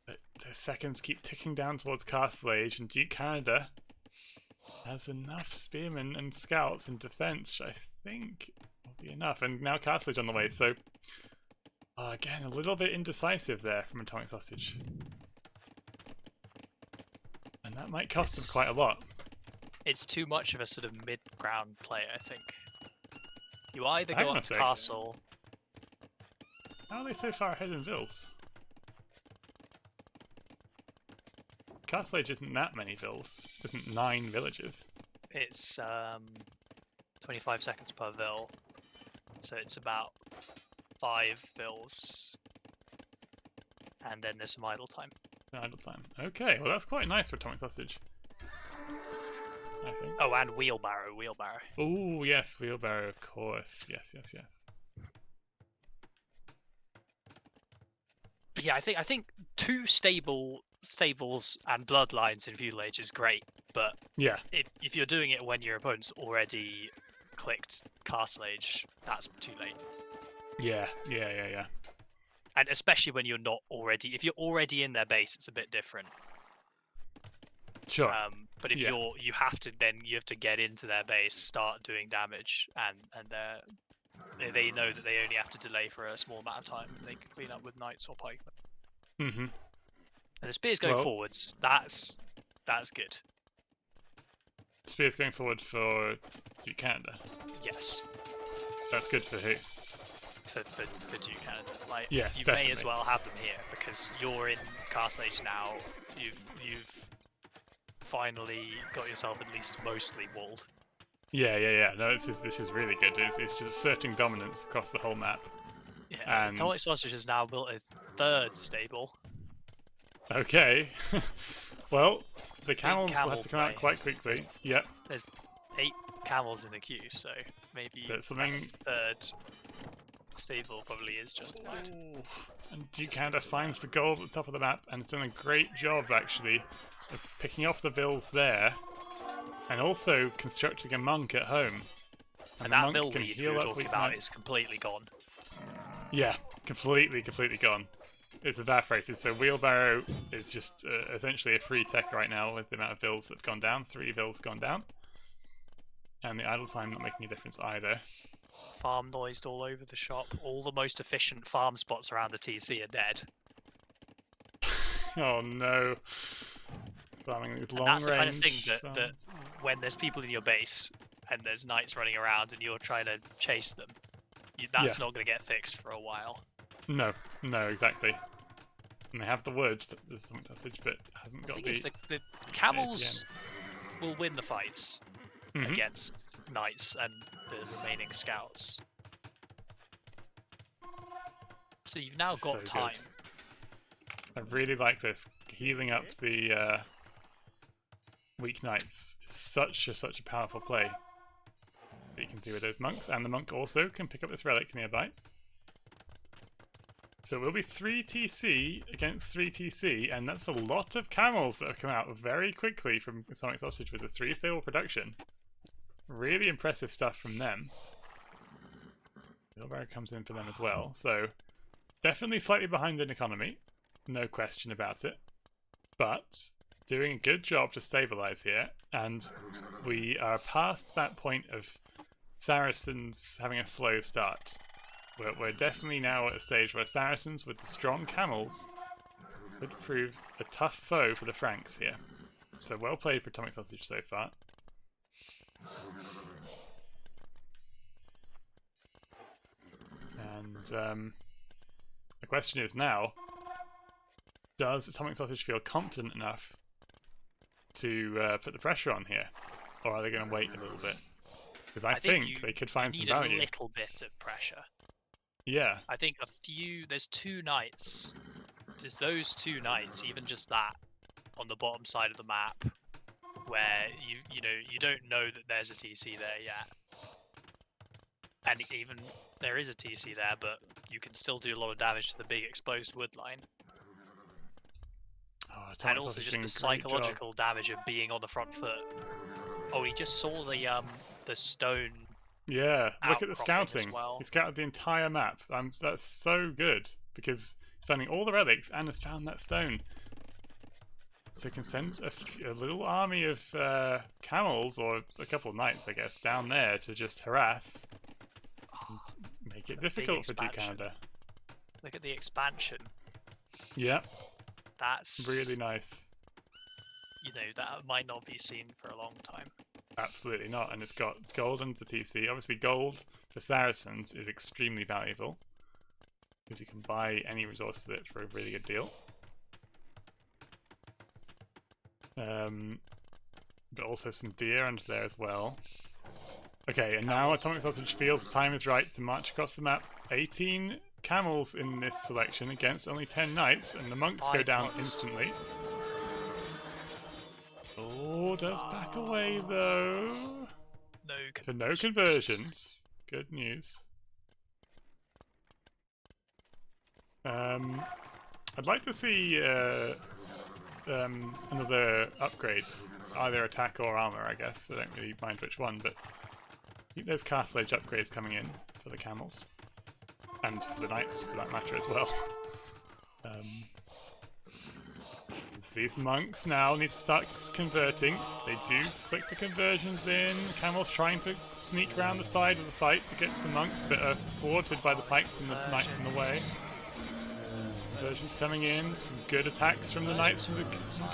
But the seconds keep ticking down towards Castle Age, and DukeCanada has enough spearmen and scouts in defense, which I think will be enough. And now Castle Age on the way, so again, a little bit indecisive there from Atomic Sausage. And that might cost them quite a lot. It's too much of a sort of mid-ground play, I think. You either go up to Castle... How are they so far ahead in Vills? Castle Age isn't that many Vills. It isn't 9 villages. It's 25 seconds per Vill. So it's about 5 Vills. And then there's some idle time. Idle time. Okay, well that's quite nice for Atomic Sausage. I think. Oh, and wheelbarrow. Oh yes, wheelbarrow, of course. Yes. But yeah, I think 2 stables and bloodlines in feudal age is great, but yeah, if you're doing it when your opponent's already clicked Castle Age, that's too late. Yeah. And especially when you're not already, if you're already in their base, it's a bit different. Sure. But if Yeah. you have to get into their base, start doing damage, and they know that they only have to delay for a small amount of time. They can clean up with knights or pikemen. Mm-hmm. And the spears going forwards, that's good. Spears going forward for DukeCanada. Yes. That's good for who? For DukeCanada. Like, Yes, you definitely. may as well have them here because you're in Castle Age now. You've finally got yourself at least mostly walled. Yeah. No, this is really good. It's just asserting dominance across the whole map. Yeah. And Atomic Sausage has now built a third stable. okay. Well, the camels will camel have to come out play. quite quickly. Yep. There's 8 camels in the queue, so maybe But something. that third stable probably is justified. Ooh. And DukeCanada finds the gold at the top of the map and has done a great job actually of picking off the vills there, and also constructing a monk at home. And the that monk build can lead we heal were up talking weak about knights. is completely gone. Yeah, completely gone. It's evaporated. So wheelbarrow is just essentially a free tech right now with the amount of vills that have gone down. 3 vills gone down, and the idle time not making a difference either. Farm noised all over the shop. All the most efficient farm spots around the TC are dead. Oh no! Farming these long That's the kind range of thing that farms. when there's people in your base and there's knights running around and you're trying to chase them, that's not going to get fixed for a while. No, exactly. And they have the wood, there's some message, but hasn't got The camels will win the fights against knights and the remaining scouts. So you've now got time. I really like this. Healing up the weak knights is such a powerful play that you can do with those monks, and the monk also can pick up this relic nearby. So it will be 3 TC against 3 TC, and that's a lot of camels that have come out very quickly from Atomic Sausage with the 3 stable production. Really impressive stuff from them. Wheelbarrow comes in for them as well, so definitely slightly behind in economy, no question about it, but doing a good job to stabilize here, and we are past that point of Saracens having a slow start. We're definitely now at a stage where Saracens with the strong camels would prove a tough foe for the Franks here. So well played for Atomic Sausage so far. And the question is now, does Atomic Sausage feel confident enough to put the pressure on here? Or are they going to wait a little bit? Because I think they could find some value. A little bit of pressure. Yeah. I think there's 2 knights. Just those 2 knights, even just that, on the bottom side of the map, where you don't know that there's a TC there yet. And even there is a TC there, but you can still do a lot of damage to the big exposed wood line. Oh, and also just the psychological damage of being on the front foot. Oh, he just saw the stone. Yeah, look at the scouting. Well. He scouted the entire map. That's so good because he's finding all the relics and has found that stone. So he can send a little army of camels or a couple of knights, I guess, down there to just harass. Make it difficult for DukeCanada. Look at the expansion. Yeah. That's really nice. That might not be seen for a long time. Absolutely not, and it's got gold under the TC. Obviously gold for Saracens is extremely valuable because you can buy any resources with it for a really good deal. But also some deer under there as well. Okay, and now Atomic Sausage feels the time is right to march across the map. 18 camels in this selection against only 10 knights, and the monks go down instantly. Oh, does back away though. For no conversions. Good news. I'd like to see another upgrade, either attack or armor, I guess. I don't really mind which one, but I think there's Castle Age upgrades coming in for the camels. And for the knights, for that matter, as well. these monks now need to start converting. They do click the conversions in. Camels trying to sneak around the side of the fight to get to the monks, but are thwarted by the pikes and the knights in the way. Conversions coming in. Some good attacks from the knights from the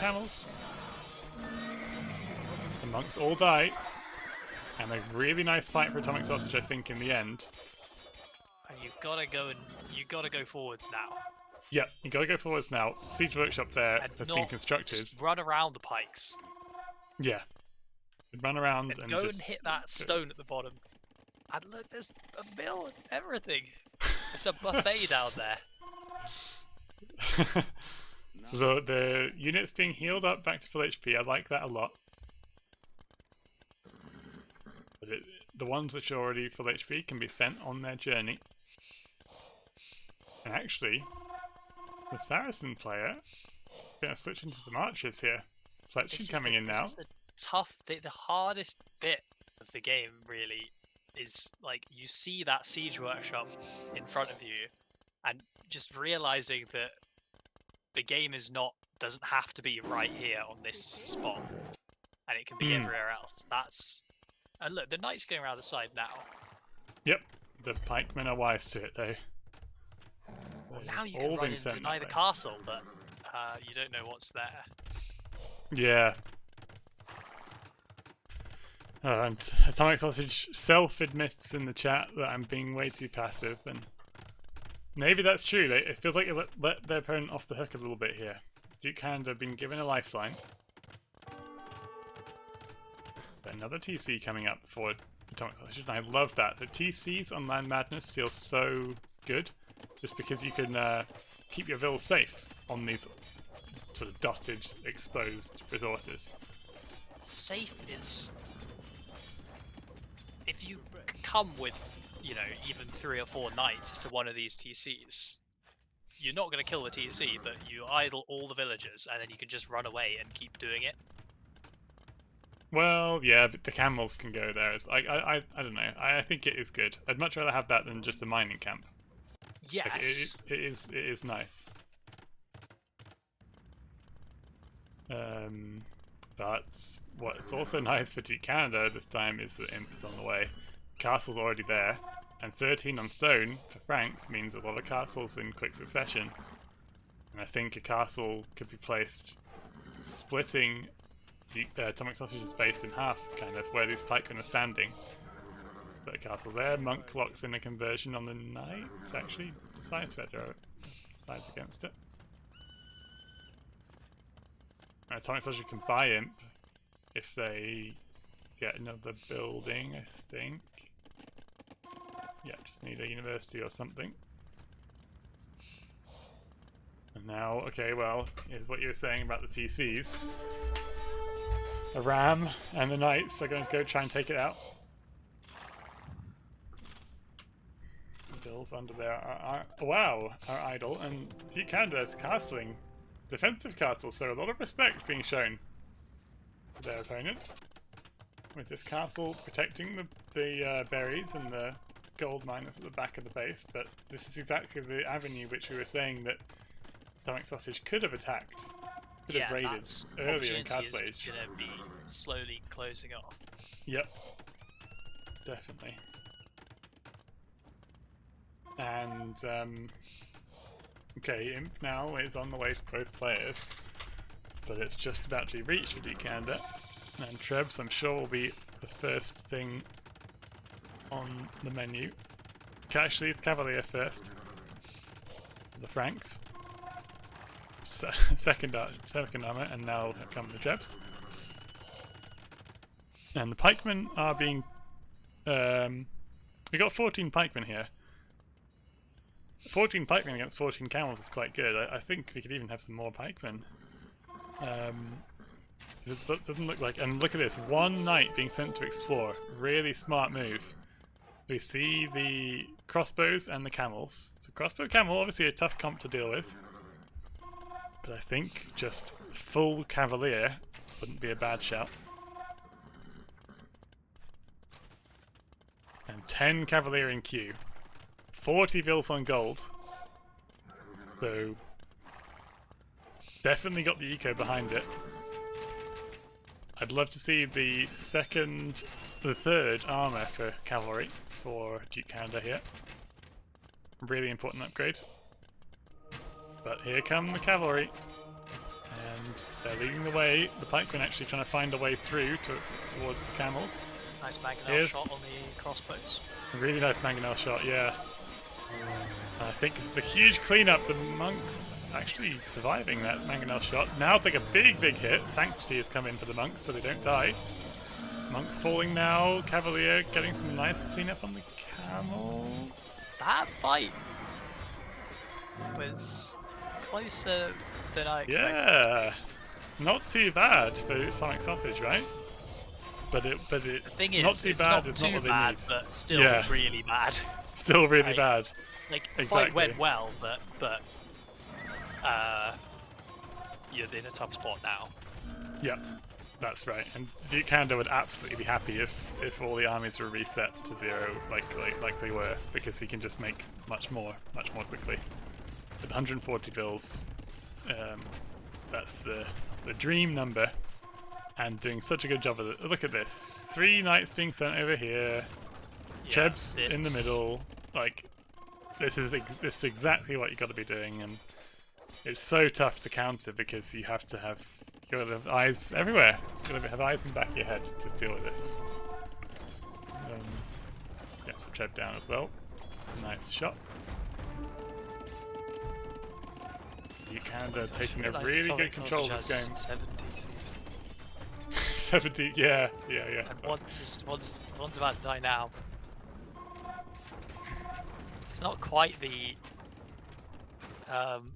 camels. The monks all die. And a really nice fight for Atomic Sausage, I think, in the end. And you've got to go forwards now. Yep, you gotta go forwards now. Siege Workshop there And has been constructed. Just run around the pikes. Yeah. Run around and go just... and hit that stone at the bottom. And look, there's a mill and everything. It's a buffet down there. The units being healed up back to full HP, I like that a lot. But the ones that are already full HP can be sent on their journey. And actually, the Saracen player gonna switch into some archers here. Fletching coming in now. The hardest bit of the game really is like you see that siege workshop in front of you, and just realizing that the game doesn't have to be right here on this spot, and it can be everywhere else. And look, the knights going around the side now. Yep, the pikemen are wise to it though. Well, now you can run and deny the castle, but you don't know what's there. Yeah. And Atomic Sausage self-admits in the chat that I'm being way too passive, and maybe that's true. It feels like it let their opponent off the hook a little bit here. DukeCanada have been given a lifeline. Another TC coming up for Atomic Sausage, and I love that. The TCs on Land Madness feel so good, just because you can keep your vills safe on these sort of dusted, exposed resources. Safe is... If you come with, even 3 or 4 knights to one of these TCs, you're not going to kill the TC, but you idle all the villagers, and then you can just run away and keep doing it. Well, yeah, but the camels can go there. I don't know. I think it is good. I'd much rather have that than just a mining camp. Yes. Like, it is nice. But what's also nice for DukeCanada this time is that Imp is on the way. Castle's already there, and 13 on stone for Franks means a lot of castles in quick succession. And I think a castle could be placed splitting Atomic Sausage's base in half, kind of, where these pikemen are standing. But a castle there, Monk locks in a conversion on the knight, actually decides better, decides against it. Atomic Sausage can buy Imp if they get another building, I think. Yeah, just need a university or something. And now, okay, well, here's what you were saying about the TCs. A ram and the knights are going to go try and take it out. The bills under there are idle, and DukeCanada is castling defensive castles, so a lot of respect being shown to their opponent. With this castle protecting the berries and the gold miners at the back of the base, but this is exactly the avenue which we were saying that Atomic Sausage could have attacked, could have raided earlier in Castle Age. It's going to be slowly closing off. Yep, definitely. And okay, Imp now is on the way for both players, but it's just about to be reached for DukeCanada. And Trebs, I'm sure, will be the first thing on the menu. Actually, it's Cavalier first. The Franks. Second armor, and now come the Trebs. And the pikemen are being... we got 14 pikemen here. 14 pikemen against 14 camels is quite good. I think we could even have some more pikemen. It doesn't look like... And look at this, one knight being sent to explore. Really smart move. We see the crossbows and the camels. So crossbow camel, obviously a tough comp to deal with. But I think just full cavalier wouldn't be a bad shout. And 10 cavalier in queue. 40 Vils on gold. So Definitely got the eco behind it. I'd love to see the third armor for cavalry for DukeCanada here. Really important upgrade. But here come the cavalry. And they're leading the way. The pikemen actually trying to find a way through towards the camels. Nice mangonel shot on the crossbows. A really nice mangonel shot, yeah. I think it's the huge cleanup. The monks actually surviving that mangonel shot. Now take a big hit. Sanctity has come in for the monks so they don't die. Monks falling now. Cavalier getting some nice cleanup on the camels. That fight was closer than I expected. Yeah, not too bad for Sonic Sausage, right? But the thing is, not too it's bad not is too not what they bad, need. but still really bad. Still really bad. Like the fight went well, but you're in a tough spot now. Yep, that's right. And DukeCanada would absolutely be happy if all the armies were reset to 0, like they were, because he can just make much more quickly. With 140 bills, that's the dream number, and doing such a good job of it. Look at this: 3 knights being sent over here, Cheb's in the middle. Like, this is exactly what you got to be doing, and it's so tough to counter because you have to have eyes everywhere. You got to have eyes in the back of your head to deal with this. Get some Cheb down as well. Nice shot. DukeCanada taking a really good control of this game. 70 seasons. 70, yeah. And one's about to die now. It's not quite the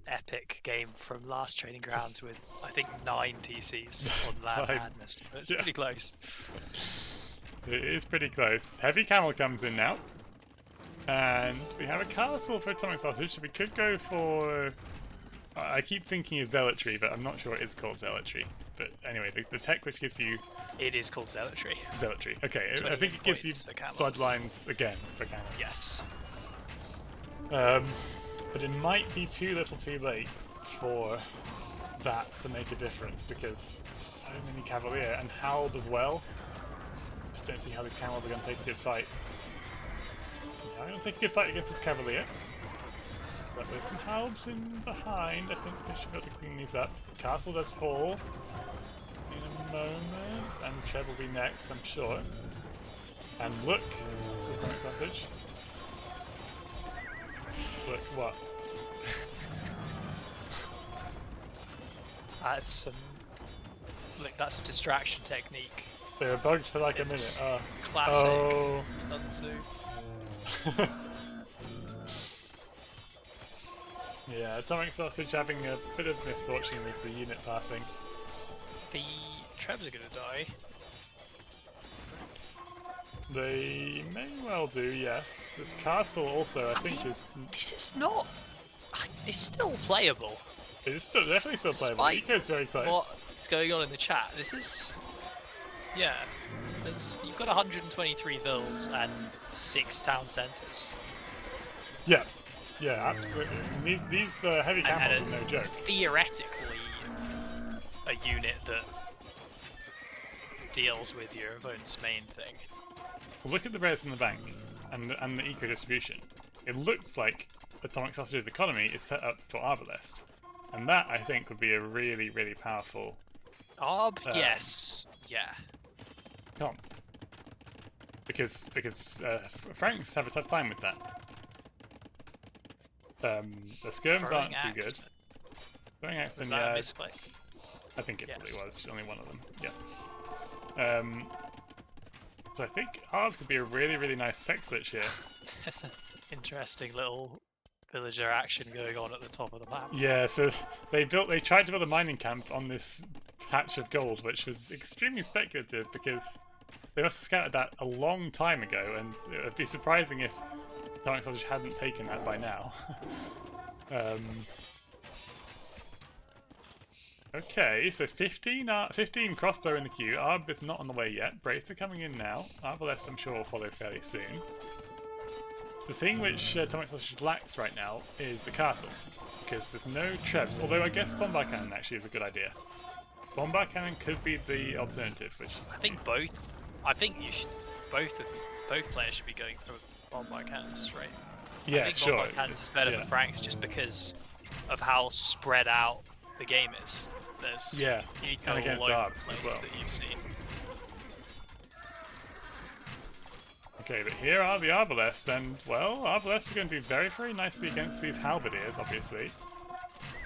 epic game from last training grounds with, I think, 9 TCs on Land Madness, but it's pretty close. It is pretty close. Heavy Camel comes in now, and we have a castle for Atomic Sausage. We could go for... I keep thinking of Zealotry, but I'm not sure it is called Zealotry. But anyway, the tech which gives you... It is called Zealotry. Zealotry, okay. I think it gives you bloodlines again for camels. Yes. But it might be too little too late for that to make a difference because so many Cavalier and Halb as well. Just don't see how the camels are going to take a good fight. Yeah, I'm going to take a good fight against this Cavalier. But with some Halbs in behind, I think they should be able to clean these up. The castle does fall in a moment, and Cheb will be next, I'm sure. And look, so Sonic Sausage. Look, what? That's a distraction technique. They were bugged for like a minute. Classic. Oh. Sun Tzu. Yeah, Atomic Sausage having a bit of misfortune with the unit pathing. The Trebs are gonna die. They may well do, yes. This castle also, I think, is... This is not... It's still playable. It is still definitely still playable. Eco's very close. What's going on in the chat? This is... Yeah. You've got 123 vills and 6 town centres. Yeah. Yeah, absolutely. And these heavy camels are no joke. Theoretically, a unit that deals with your opponent's main thing. Look at the res in the bank and the eco distribution. It looks like Atomic Sausage's economy is set up for Arbalest, and that I think would be a really, really powerful. Yes, yeah. Come on. Because Franks have a tough time with that. The skirms aren't too good. Throwing Axeman, yeah. Misclick? I think it probably was. Only one of them. Yeah. So I think Arb could be a really, really nice sex switch here. There's an interesting little villager action going on at the top of the map. Yeah, so they tried to build a mining camp on this patch of gold, which was extremely speculative because they must have scouted that a long time ago, and it would be surprising if Atomic Sausage hadn't taken that by now. Okay, so 15 crossbow in the queue. Arb is not on the way yet. Bracer coming in now. Arbalest, I'm sure, will follow fairly soon. The thing which Atomic Sausage lacks right now is the castle. because there's no trebs. Although I guess bombard cannon actually is a good idea. Bombard cannon could be the alternative, which I think both. I think you should, both players should be going for bombard cannons, right? Yeah, I think sure. bombard cannons is better for Franks just because of how spread out the game is. There's eco and against all over ARB the place as well. that you've seen. Okay, but here are the Arbalest, and well, Arbalest are going to do very, very nicely against these halberdiers, obviously.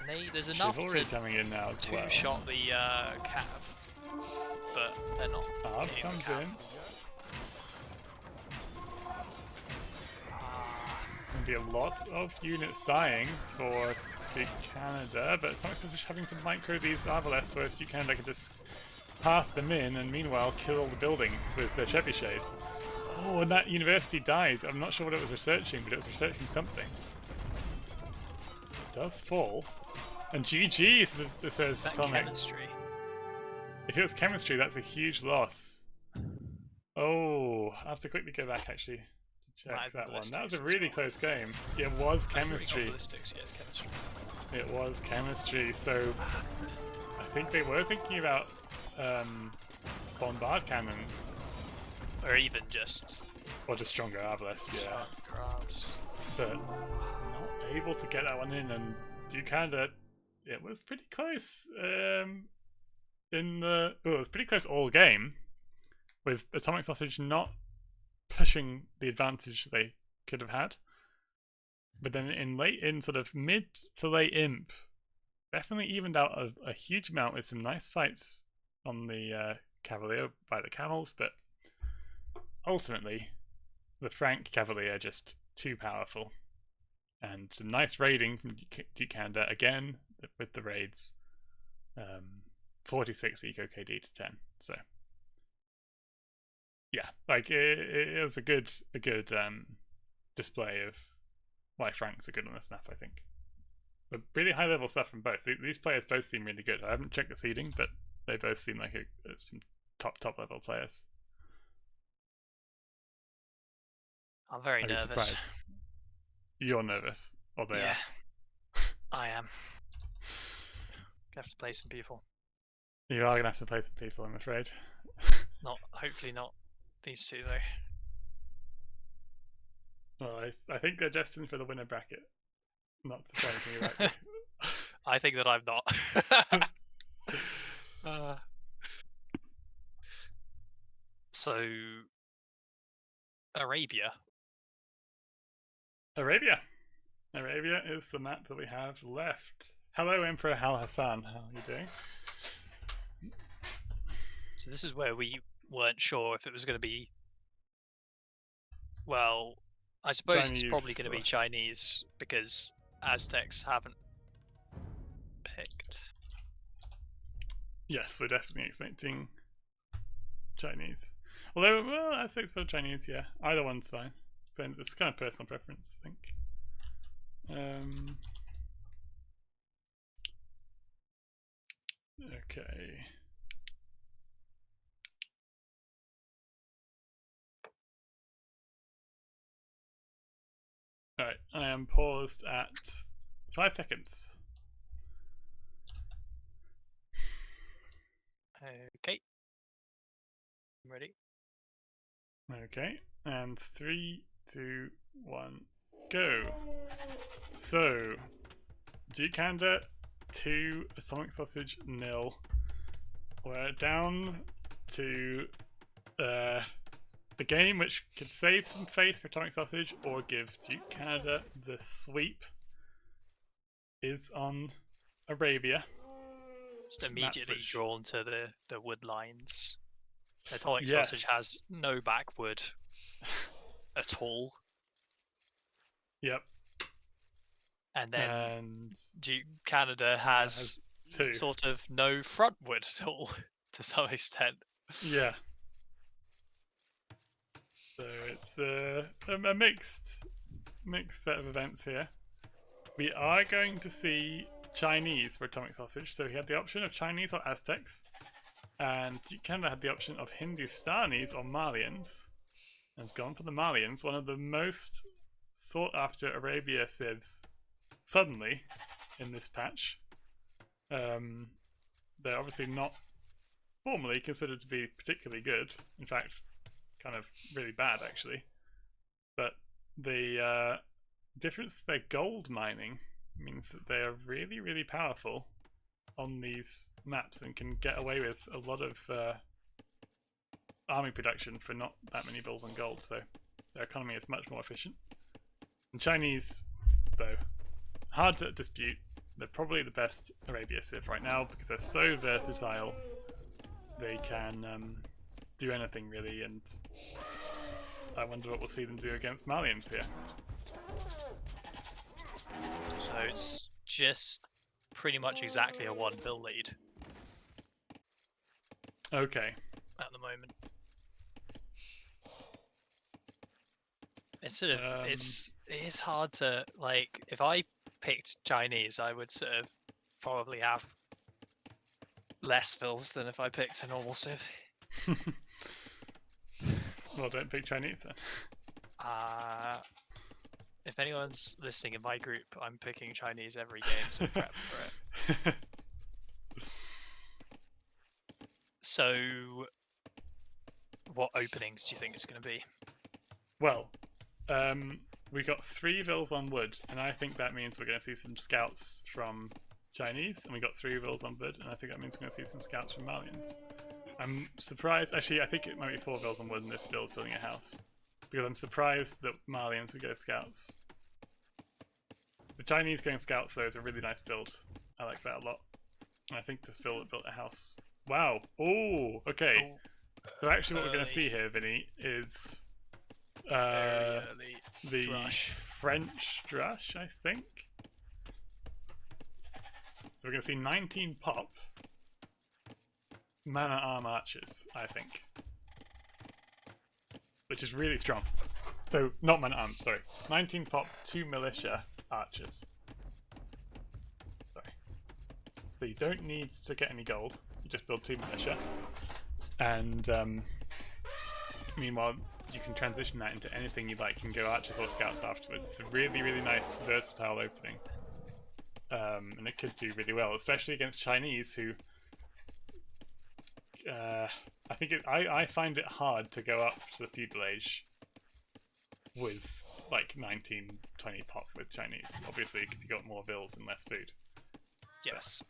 And there's enough Chivalry to coming in now as well. two-shot the cav, but they're not. Arb getting comes the cav. in. Going to be a lot of units dying for DukeCanada, but Sonics are just having to micro these Arbalest, whereas DukeCanada can just path them in and meanwhile kill all the buildings with their trebuchets. Oh, and that university dies. I'm not sure what it was researching, but it was researching something. It does fall. And GG, says That Atomic. chemistry. If it was chemistry, that's a huge loss. Oh, I have to quickly go back actually to check that one. That was a really close game. It was chemistry. Ballistics, yes, chemistry. It was chemistry, so I think they were thinking about bombard cannons. Or even just Or just stronger Arbalest, yeah. grabs. But not able to get that one in, and DukeCanada, it was pretty close. It was pretty close all game, with Atomic Sausage not pushing the advantage they could have had. But then in sort of mid to late imp, definitely evened out a huge amount with some nice fights on the Cavalier by the camels, but ultimately the Frank Cavalier are just too powerful. And some nice raiding from DukeCanada again with the raids. 46 eco KD to 10. So yeah, like it was a good display of why Franks are good on this map, I think. But really high level stuff from both. These players both seem really good. I haven't checked the seeding, but they both seem like some top level players. I'm very nervous. Surprised. You're nervous, or they are. I am. Gonna have to play some people. You are gonna have to play some people, I'm afraid. Hopefully not these two though. Well, I think they're destined for the winner bracket. Not to say anything about you. I think that I'm not. So, Arabia. Arabia is the map that we have left. Hello, Emperor Hal Hassan. How are you doing? So this is where we weren't sure if it was going to be. Well, I suppose Chinese, it's probably going to be Chinese because Aztecs haven't picked. Yes, we're definitely expecting Chinese. Although, well, Aztecs or Chinese, yeah. Either one's fine. Depends. It's kind of personal preference, I think. Okay. Alright, I am paused at 5 seconds. Okay. I'm ready. Okay, and 3, 2, 1, go. So, DukeCanada 2, Atomic Sausage 0. We're down to the game which could save some face for Atomic Sausage or give DukeCanada the sweep is on Arabia. Just immediately drawn to the wood lines. Atomic Sausage has no backwood at all. Yep. And then DukeCanada has sort of no frontwood at all, to some extent. Yeah. So it's a mixed set of events here. We are going to see Chinese for Atomic Sausage. So he had the option of Chinese or Aztecs. And DukeCanada had the option of Hindustanis or Malians. And has gone for the Malians, one of the most sought after Arabia civs. Suddenly, in this patch. They're obviously not formally considered to be particularly good. In fact, kind of really bad actually. But the difference to their gold mining means that they are really, really powerful on these maps and can get away with a lot of army production for not that many bills on gold, so their economy is much more efficient. And Chinese, though, hard to dispute, they're probably the best Arabia Civ right now because they're so versatile. They can do anything really, and I wonder what we'll see them do against Malians here. So it's just pretty much exactly a 1 bill lead Okay. at the moment. It's sort of it is hard to, like, if I picked Chinese, I would sort of probably have less fills than if I picked a normal civ. Well, don't pick Chinese then. If anyone's listening in my group, I'm picking Chinese every game, so prep for it. So, what openings do you think it's going to be? Well, we got 3 vills on wood, and I think that means we're going to see some scouts from Chinese, and we got 3 vills on wood, and I think that means we're going to see some scouts from Malians. I'm surprised, actually I think it might be 4 vills on wood and this vill is building a house, because I'm surprised that Malians would go scouts. The Chinese going scouts though is a really nice build. I like that a lot. And I think this vill built a house. Wow! Oh, okay. So actually what we're going to see here, Vinny, is the Drush. French Drush, I think. So we're going to see 19 pop man-at-arm archers, I think. Which is really strong. So, not man-at-arms, sorry. 19 pop, 2 militia archers. Sorry. So you don't need to get any gold. You just build 2 militia. And, meanwhile, you can transition that into anything you like. You can go archers or scouts afterwards. It's a really, really nice, versatile opening. And it could do really well, especially against Chinese, who... I think I find it hard to go up to the feudal age with like 19, 20 pop with Chinese. Obviously, because you got more bills and less food. Yes.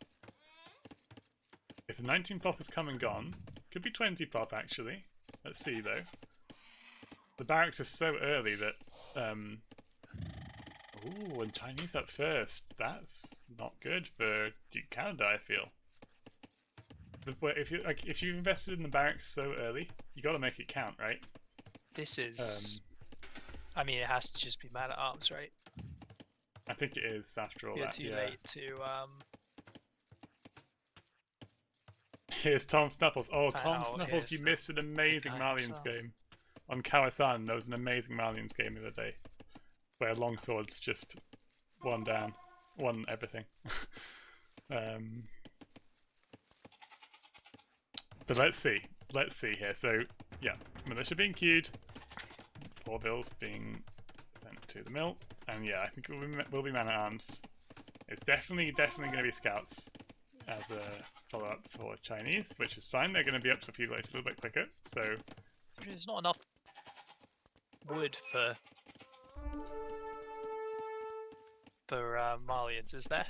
If the 19 pop has come and gone, could be 20 pop actually. Let's see though. The barracks are so early that. Ooh, and Chinese up first. That's not good for DukeCanada, I feel. If you invested in the barracks so early, you got to make it count, right? This is. I mean, it has to just be man at arms, right? I think it is after all You're that. too Yeah. late to. Here's Tom Snuffles. Oh, Tom Oh, Snuffles, you missed an amazing guy Malians himself. game on Kawasan. There was an amazing Malians game the other day where longswords just won everything. But let's see here. So yeah, militia being queued, 4 bills being sent to the mill, and yeah, I think it will be man at arms. It's definitely going to be scouts as a follow up for Chinese, which is fine. They're going to be up to feudal age a little bit quicker. So There's not enough wood for Malians, is there?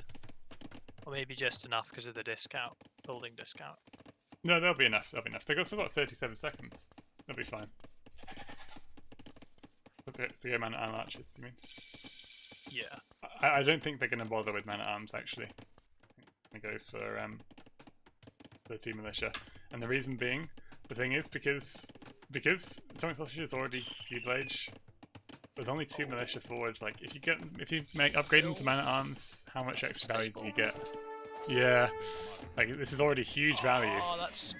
Or maybe just enough because of the discount, building discount. no, there'll be enough. They've got still got 37 seconds. They'll be fine. To go man at arm archers, you mean? Yeah. I don't think they're going to bother with man at arms actually. I'm going to go for the 2 militia, and the reason being, the thing is because Atomic Sausage is already feudal age. With only 2 militia forward, like if you make upgrade them to man at arms, how much extra value do you get? Yeah, like this is already huge value. Oh, that's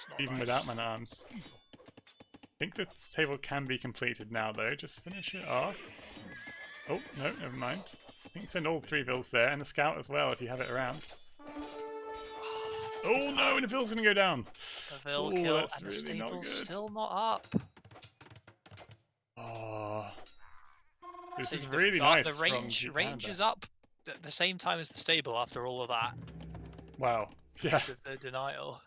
not Even nice. without man at arms. I think the table can be completed now though. Just finish it off. Oh no, never mind. You can send all 3 bills there and the scout as well if you have it around. Oh no, and the bill's gonna go down. The Vil Ooh, kill that's and the really not stable's good. still not up. Oh, this So is you've really got nice. The range from range DukeCanada. is up at the same time as the stable after all of that. Wow. Yeah, Because of the denial.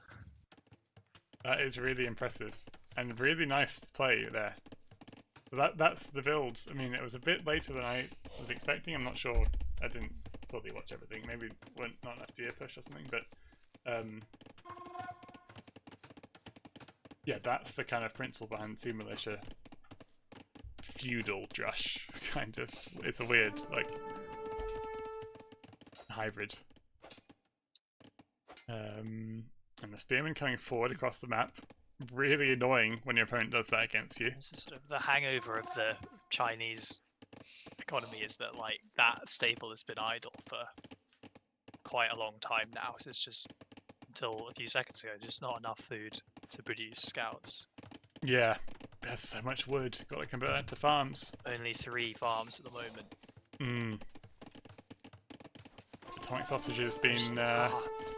that is really impressive and really nice play there. So that's the build. I mean, it was a bit later than I was expecting. I'm not sure. I didn't fully watch everything. Maybe not enough deer push or something. But yeah, that's the kind of principle behind Sioux Militia. Feudal drush, kind of. It's a weird, like, hybrid. And the spearmen coming forward across the map. Really annoying when your opponent does that against you. This is sort of the hangover of the Chinese economy is that like that staple has been idle for quite a long time now. So it's just until a few seconds ago, just not enough food to produce scouts. Yeah, there's so much wood. Got to convert that to farms. Only 3 farms at the moment. Atomic sausages being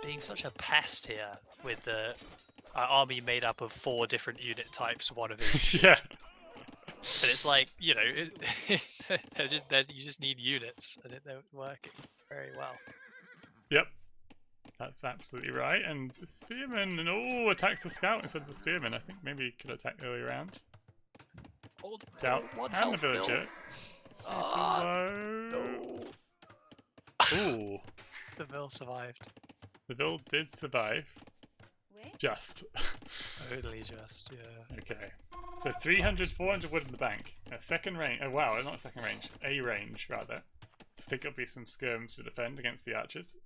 being such a pest here with the army made up of 4 different unit types, one of each. yeah. But it's like, you know, you just need units, and they're working very well. Yep. That's absolutely right. And the spearman, and attacks the scout instead of the spearman. I think maybe he could attack early round. Scout and the villager. No. Ooh. The Bill survived. The build did survive. Just. Totally just, yeah. Okay. So 300, 400 wood in the bank. A second range. Oh wow, not a second range. A range, rather. I think it'll be some skirms to defend against the archers.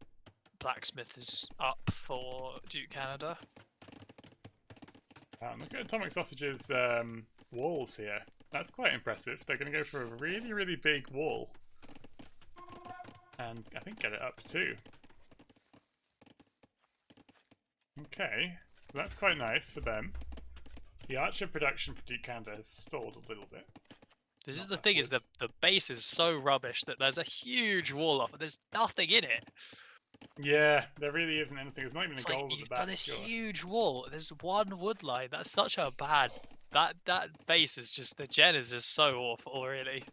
Blacksmith is up for DukeCanada. Look at Atomic Sausage's walls here. That's quite impressive. They're going to go for a really, really big wall. And I think get it up too. Okay, so that's quite nice for them. The archer production for DukeCanada has stalled a little bit. This is the thing, is the base is so rubbish that there's a huge wall off, and there's nothing in it. Yeah, there really isn't anything. There's not even It's a goal like at the you've back. done this huge wall. There's one wood line. That's such a bad. That base is just, the gen is just so awful, really.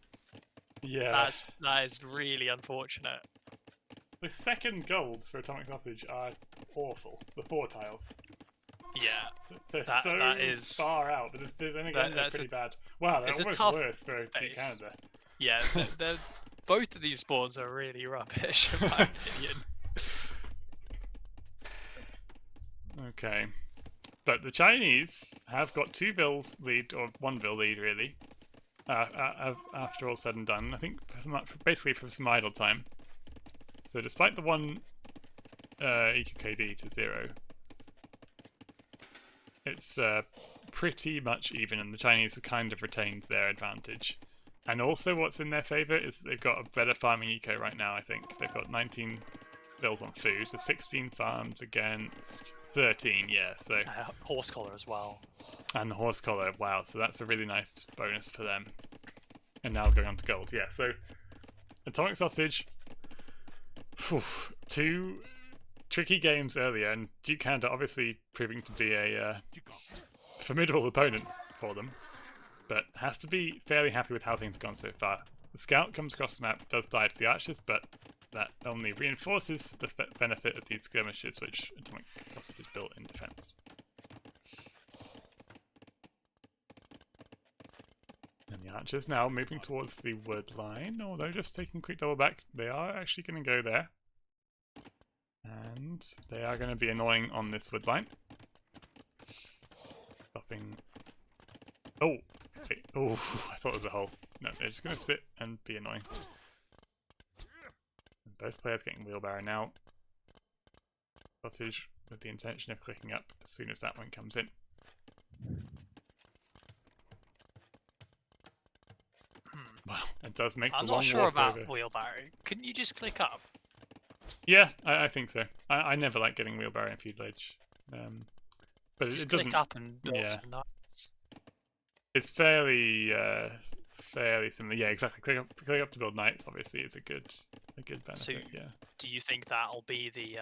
Yeah. That is really unfortunate. The second golds for Atomic Sausage are awful. The 4 tiles. Yeah. They're That is far out, but then again, they're pretty bad. Wow, they're almost worse for DukeCanada. Yeah, both of these spawns are really rubbish, in my opinion. Okay. But the Chinese have got 2 bills lead, or 1 bill lead, really. After all said and done. I think basically for some idle time. So despite the 1 EQKD to 0, it's pretty much even, and the Chinese have kind of retained their advantage. And also what's in their favour is they've got a better farming eco right now, I think. They've got 19 bills on food, so 16 farms against 13, yeah. So horse collar as well. And the horse collar, wow, so that's a really nice bonus for them. And now going on to gold, yeah. So Atomic Sausage, 2 tricky games earlier, and DukeCanada obviously proving to be a formidable opponent for them, but has to be fairly happy with how things have gone so far. The scout comes across the map, does die to the archers, but that only reinforces the benefit of these skirmishes which Atomic Sausage has built in defense. And the archers now moving towards the wood line, although just taking a quick double back, they are actually going to go there. And they are going to be annoying on this wood line. Stopping. Oh! Wait. Oh, I thought it was a hole. No, they're just going to sit and be annoying. And both players getting wheelbarrow now. Sausage with the intention of clicking up as soon as that one comes in. Wow, it does make the long walk over. I'm not sure about wheelbarrow. Couldn't you just click up? Yeah, I think so. I never like getting wheelbarrow in Feud Ledge. But just it doesn't. Click up and build some knights. It's fairly similar. Yeah, exactly. Click up to build knights. Obviously, is a good benefit. So, yeah. Do you think that'll be the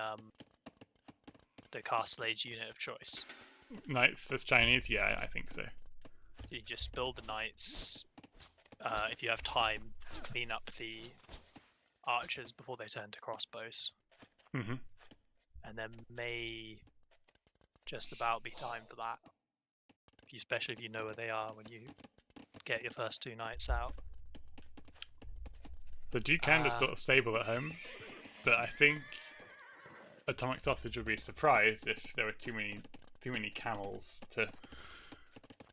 Castle Age unit of choice? Knights for Chinese? Yeah, I think so. So you just build the knights. If you have time, clean up the archers before they turn to crossbows. Mm-hmm. And there may just about be time for that. Especially if you know where they are when you get your first 2 knights out. So DukeCanada's built a stable at home, but I think Atomic Sausage would be surprised if there were too many camels to.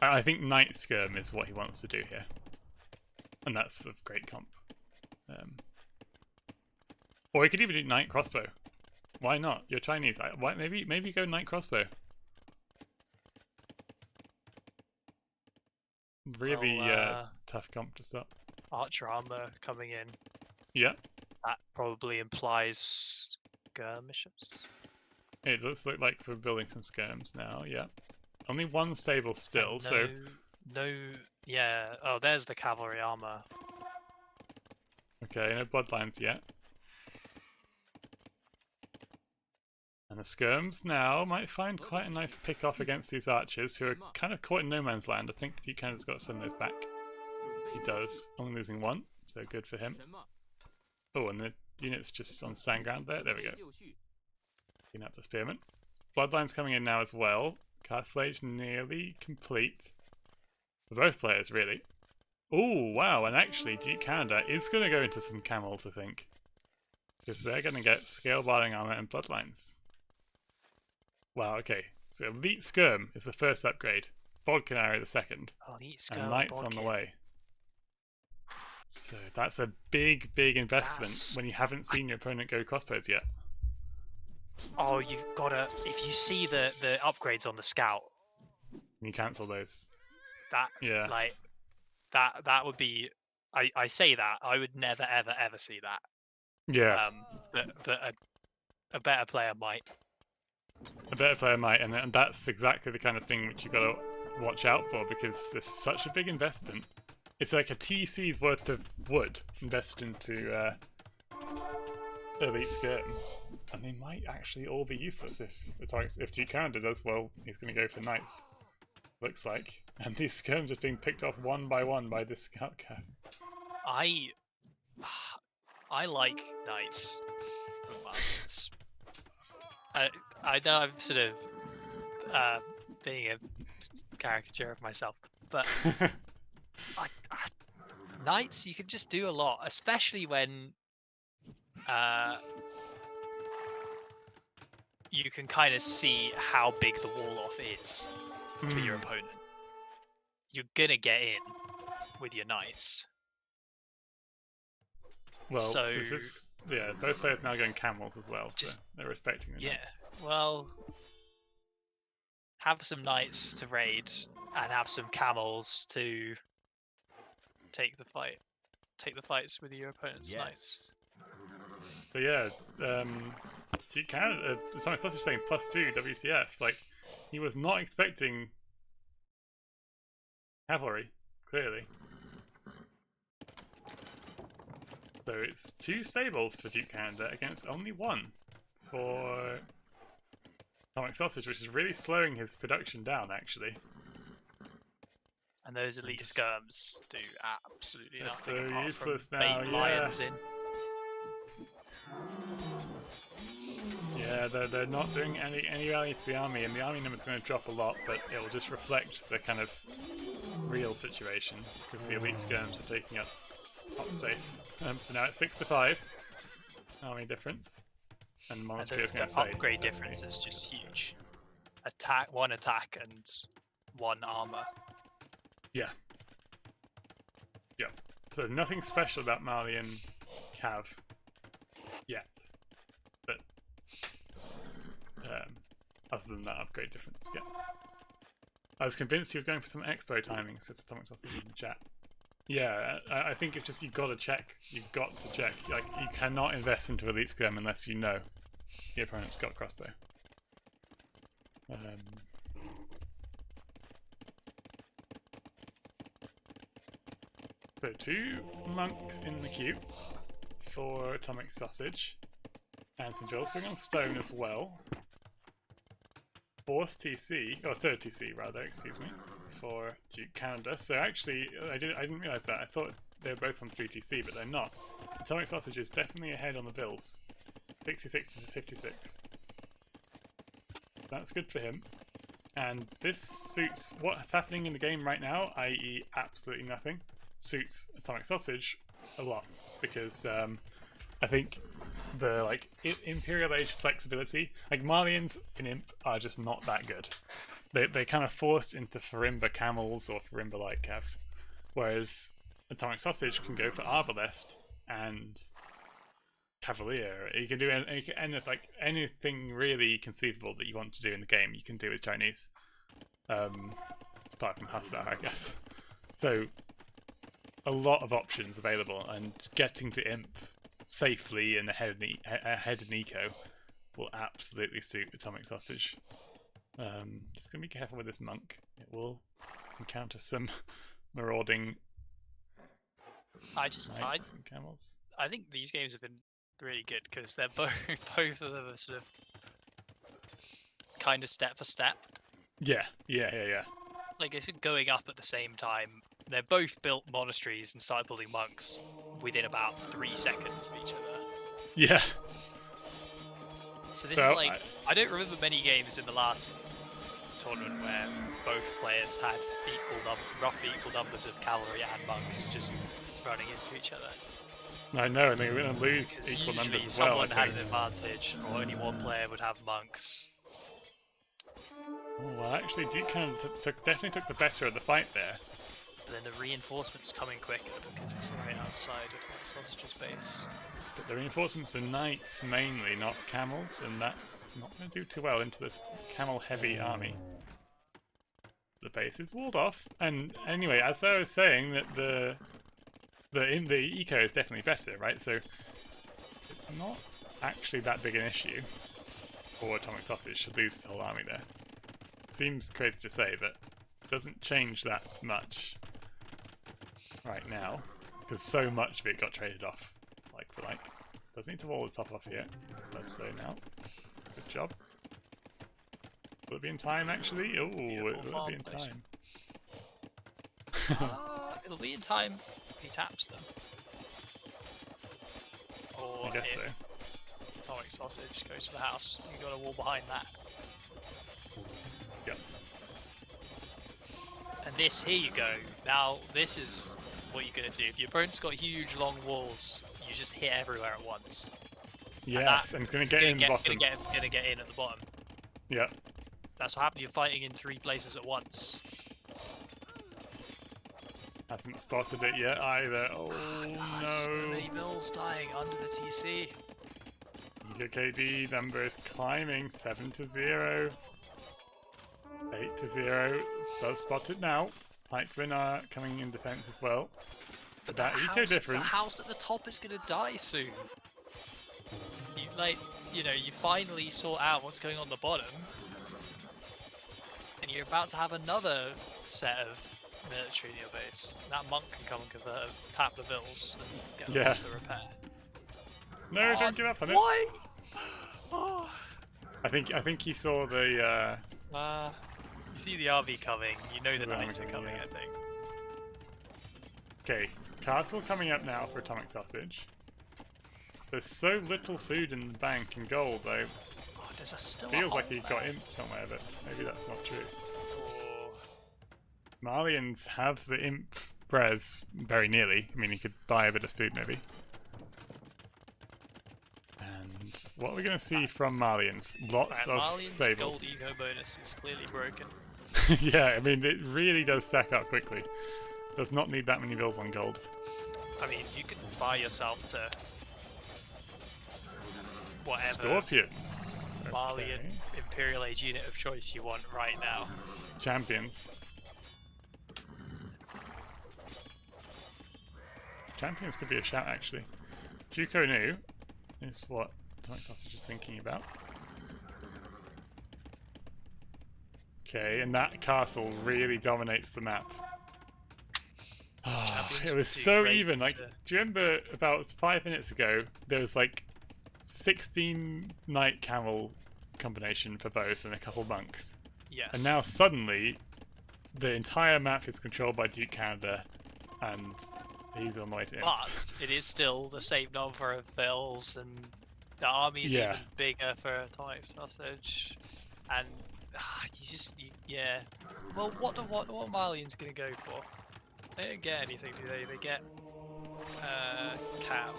I think Knight Skirm is what he wants to do here, and that's a great comp. Or he could even do Knight Crossbow. Why not? You're Chinese. Why maybe go Knight Crossbow. Really tough comp to stop. Archer armor coming in. Yeah. That probably implies skirmishes. It looks like we're building some skirms now, yeah. Only one stable still, so... No, yeah. Oh, there's the cavalry armor. Okay, no bloodlines yet. And the skirms now might find quite a nice pick-off against these archers, who are kind of caught in no man's land. I think DukeCanada's got to send those back. He does. Only losing 1, so good for him. Oh, and the unit's just on stand ground there. There we go. Clean up the spearman. Bloodline's coming in now as well. Castle Age nearly complete. For both players, really. Oh, wow, and actually DukeCanada is going to go into some camels, I think. Because they're going to get scale barding armor and bloodlines. Wow, okay. So Elite Skirm is the first upgrade. Vodkanary the second. Elite Skirm, and Knights on the way. So that's a big investment when you haven't seen your opponent go crossbows yet. Oh, you've got to... If you see the upgrades on the scout... You cancel those. That, yeah. Like, that would be... I say that. I would never, ever see that. Yeah. But a better player might. A better player might, and that's exactly the kind of thing which you've got to watch out for, because this is such a big investment. It's like a TC's worth of wood invested into Elite Skirm. And they might actually all be useless if DukeCanada does well. He's going to go for Knights, looks like. And these skirms are being picked off one by one by this scout cap. I like Knights for Marlians. I know I'm sort of being a caricature of myself, but Knights, you can just do a lot, especially when you can kind of see how big the wall-off is to your opponent. You're gonna get in with your Knights. Well, so, this is, yeah, both players now going camels as well, so they're respecting the Knights. Well, have some Knights to raid and have some camels to take the fight. Take the fights with your opponent's Knights. But yeah, DukeCanada, Atomic Sausage saying +2 WTF. Like, he was not expecting cavalry, clearly. So it's 2 stables for DukeCanada against only 1 for Atomic Sausage, which is really slowing his production down, actually. And those elite skirms do absolutely nothing so apart useless from now, bait lions in. Yeah, they're not doing any rallies to the army, and the army number's going to drop a lot, but it will just reflect the kind of real situation, because the elite skirms are taking up top space. So now it's 6-5 army difference, and Monastery is going to say upgrade difference is just huge. One attack and 1 armor. Yeah. So nothing special about Malian Cav yet, but other than that upgrade difference, yeah. I was convinced he was going for some expo timing, says Atomic Sausage in the chat. Yeah, I think it's just you've got to check. You've got to check. Like, you cannot invest into Elite Skirm unless you know the opponent's got crossbow. So 2 monks in the queue for Atomic Sausage, and some drills going on stone as well. 4th TC, or 3rd TC rather, excuse me, for DukeCanada. So actually, I didn't realise that. I thought they were both on 3 TC, but they're not. Atomic Sausage is definitely ahead on the bills. 66 to 56. That's good for him. And this suits what's happening in the game right now, i.e. absolutely nothing, suits Atomic Sausage a lot. Because I think the Imperial Age flexibility, like Malians in Imp are just not that good. They're kind of forced into Farimba camels or Farimba light cav, whereas Atomic Sausage can go for Arbalest and Cavalier. You can do anything really conceivable that you want to do in the game. You can do with Chinese, apart from Hussar, I guess. So a lot of options available, and getting to Imp safely and ahead of Nico will absolutely suit Atomic Sausage. Just gonna be careful with this monk. It will encounter some marauding knights and camels. I think these games have been really good because they're both of them are sort of kind of step for step. Yeah. It's like it's going up at the same time. They're both built monasteries and started building monks within about 3 seconds of each other. Yeah. So this is like I don't remember many games in the last tournament where both players had roughly equal numbers of cavalry and monks just running into each other. I know, and they're going to lose equal numbers as well. Someone had an advantage, or only one player would have monks. Oh, well, actually, DukeCanada definitely took the better of the fight there. But then the reinforcements coming quicker because it's right outside of my sausage's base. But the reinforcements are knights mainly, not camels, and that's not going to do too well into this camel-heavy army. The base is walled off, and anyway, as I was saying, that the eco is definitely better, right? So it's not actually that big an issue for Atomic Sausage to lose the whole army there. Seems crazy to say, but it doesn't change that much right now, because so much of it got traded off, like for like. Doesn't need to wall the top off yet. Let's say now. Good job. Will it be in time, actually? Oh, it will be in time. It'll be in time if he taps them. Or I guess so. Atomic Sausage goes for the house. You've got a wall behind that. Yep. And this, here you go. Now, this is what you're going to do. If your opponent's got huge, long walls, you just hit everywhere at once. Yes, and it's going to get in the bottom. Going to get in at the bottom. Yep. That's what happened. You're fighting in 3 places at once. Hasn't spotted it yet either. Oh no! So many bills dying under the TC. Eco KD number is climbing 7 to 0. 8 to 0. Does spot it now. Pikemen are coming in defense as well. But that eco difference. The house at the top is going to die soon. You finally sort out what's going on the bottom, and you're about to have another set of military in your base. That monk can come and tap the bills and get the repair. No, don't give up on it. Why? Oh. I think you saw the. You see the RV coming. You know the knights are coming. I think. Okay, castle coming up now for Atomic Sausage. There's so little food in the bank and gold, though. Oh, there's still feels like he got imp somewhere, but maybe that's not true. Malians have the imp pres very nearly. I mean, he could buy a bit of food maybe. And what are we going to see from Malians? Lots of Malians' stables. Gold eco bonus is clearly broken. Yeah, I mean, it really does stack up quickly. Does not need that many bills on gold. I mean, you can buy yourself to whatever Scorpions. Malian Imperial Age unit of choice you want right now. Champions. Champions could be a shout, actually. DukeCanada is what Atomic Sausage is thinking about. Okay, and that castle really dominates the map. Oh, it was so even. Like, do you remember about 5 minutes ago, there was like 16 knight camel combination for both and a couple monks. Yes. And now suddenly, the entire map is controlled by DukeCanada, and He's on the way to him. But it is still the same number of vills, and the army's Yeah. even bigger for Atomic Sausage. And yeah. Well, what Malian's gonna go for? They don't get anything, do they? They get Cav.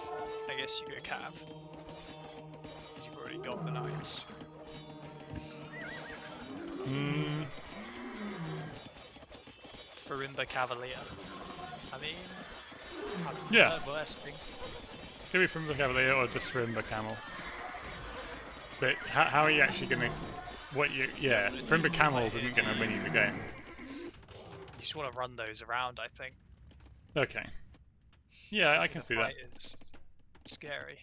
I guess you go Cav. Because you've already got the knights. Farimba Cavalier. I mean, Yeah. I've heard worse things. Could be from the Cavalier or just from the Camel. But how are you actually going to... Yeah, Frimba Camels isn't going to win you the game. You just want to run those around, I think. Okay. Yeah, I can see that. It's scary.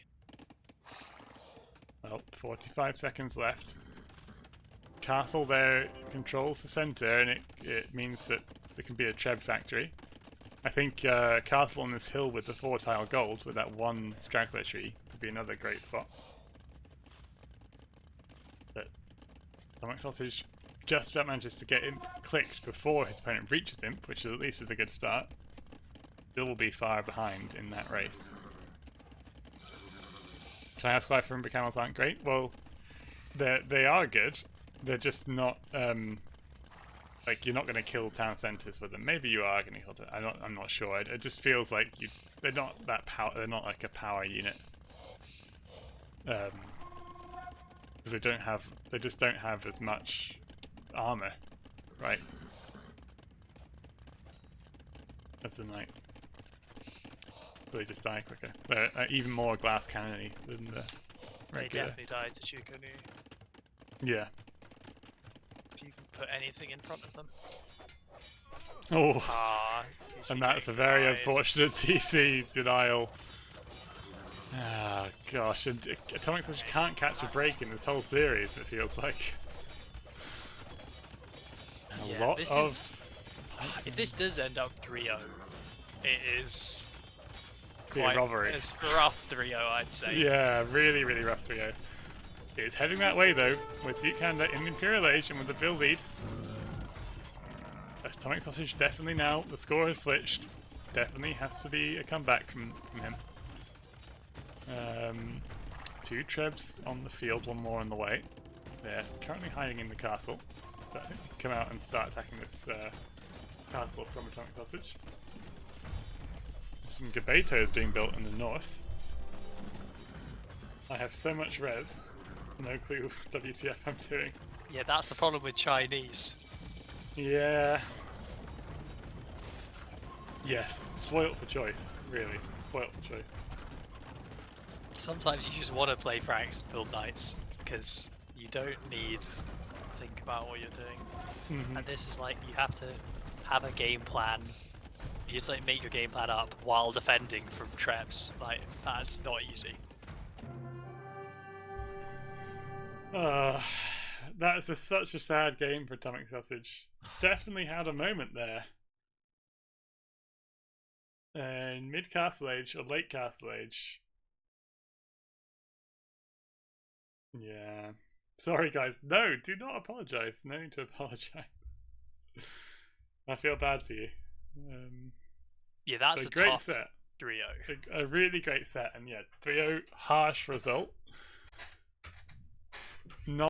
Well, 45 seconds left. Castle there controls the centre, and it means that there can be a Treb factory. I think Castle on this hill with the 4-tile gold, with that one straggler tree, would be another great spot. But Atomic Sausage just about manages to get Imp clicked before his opponent reaches Imp, which at least is a good start. Still will be far behind in that race. Can I ask why Farimba Camels aren't great? Well, they are good. They're just not like, you're not going to kill town centres with them. Maybe you are going to kill them. I'm not sure. It just feels like they're not that power. They're not like a power unit. Because they just don't have as much armor, right? As the knight. So they just die quicker. They're even more glass cannony than the regular. They definitely died to Chukunu. Yeah. If you can put anything in front of them. Oh, And that's a very unfortunate TC denial. Ah, gosh, and Atomic Sausage can't catch a break in this whole series, it feels like. A lot of... If this does end up 3-0, it is quite a rough 3-0, I'd say. Yeah, really, really rough 3-0. It's heading that way, though, with DukeCanada in the Imperial Age and with the build lead. Atomic Sausage definitely now, the score has switched. Definitely has to be a comeback from him. 2 Trebs on the field, 1 more on the way. They're currently hiding in the castle, but I think they can come out and start attacking this castle from Atomic Sausage. Some Gabetos being built in the north. I have so much res, no clue WTF I'm doing. Yeah, that's the problem with Chinese. Yeah. Yes, spoilt for choice, really. Spoilt for choice. Sometimes you just want to play Franks and build knights, because you don't need to think about what you're doing. And this is like, you have to have a game plan. You have to like make your game plan up while defending from Trebs. Like, that's not easy. That's such a sad game for Atomic Sausage. Definitely had a moment there. In mid Castle Age or late Castle Age. Yeah. Sorry guys. No, do not apologise. No need to apologise. I feel bad for you. Yeah, that's a great tough set. 3-0. A really great set, and yeah, 3-0 harsh result. Not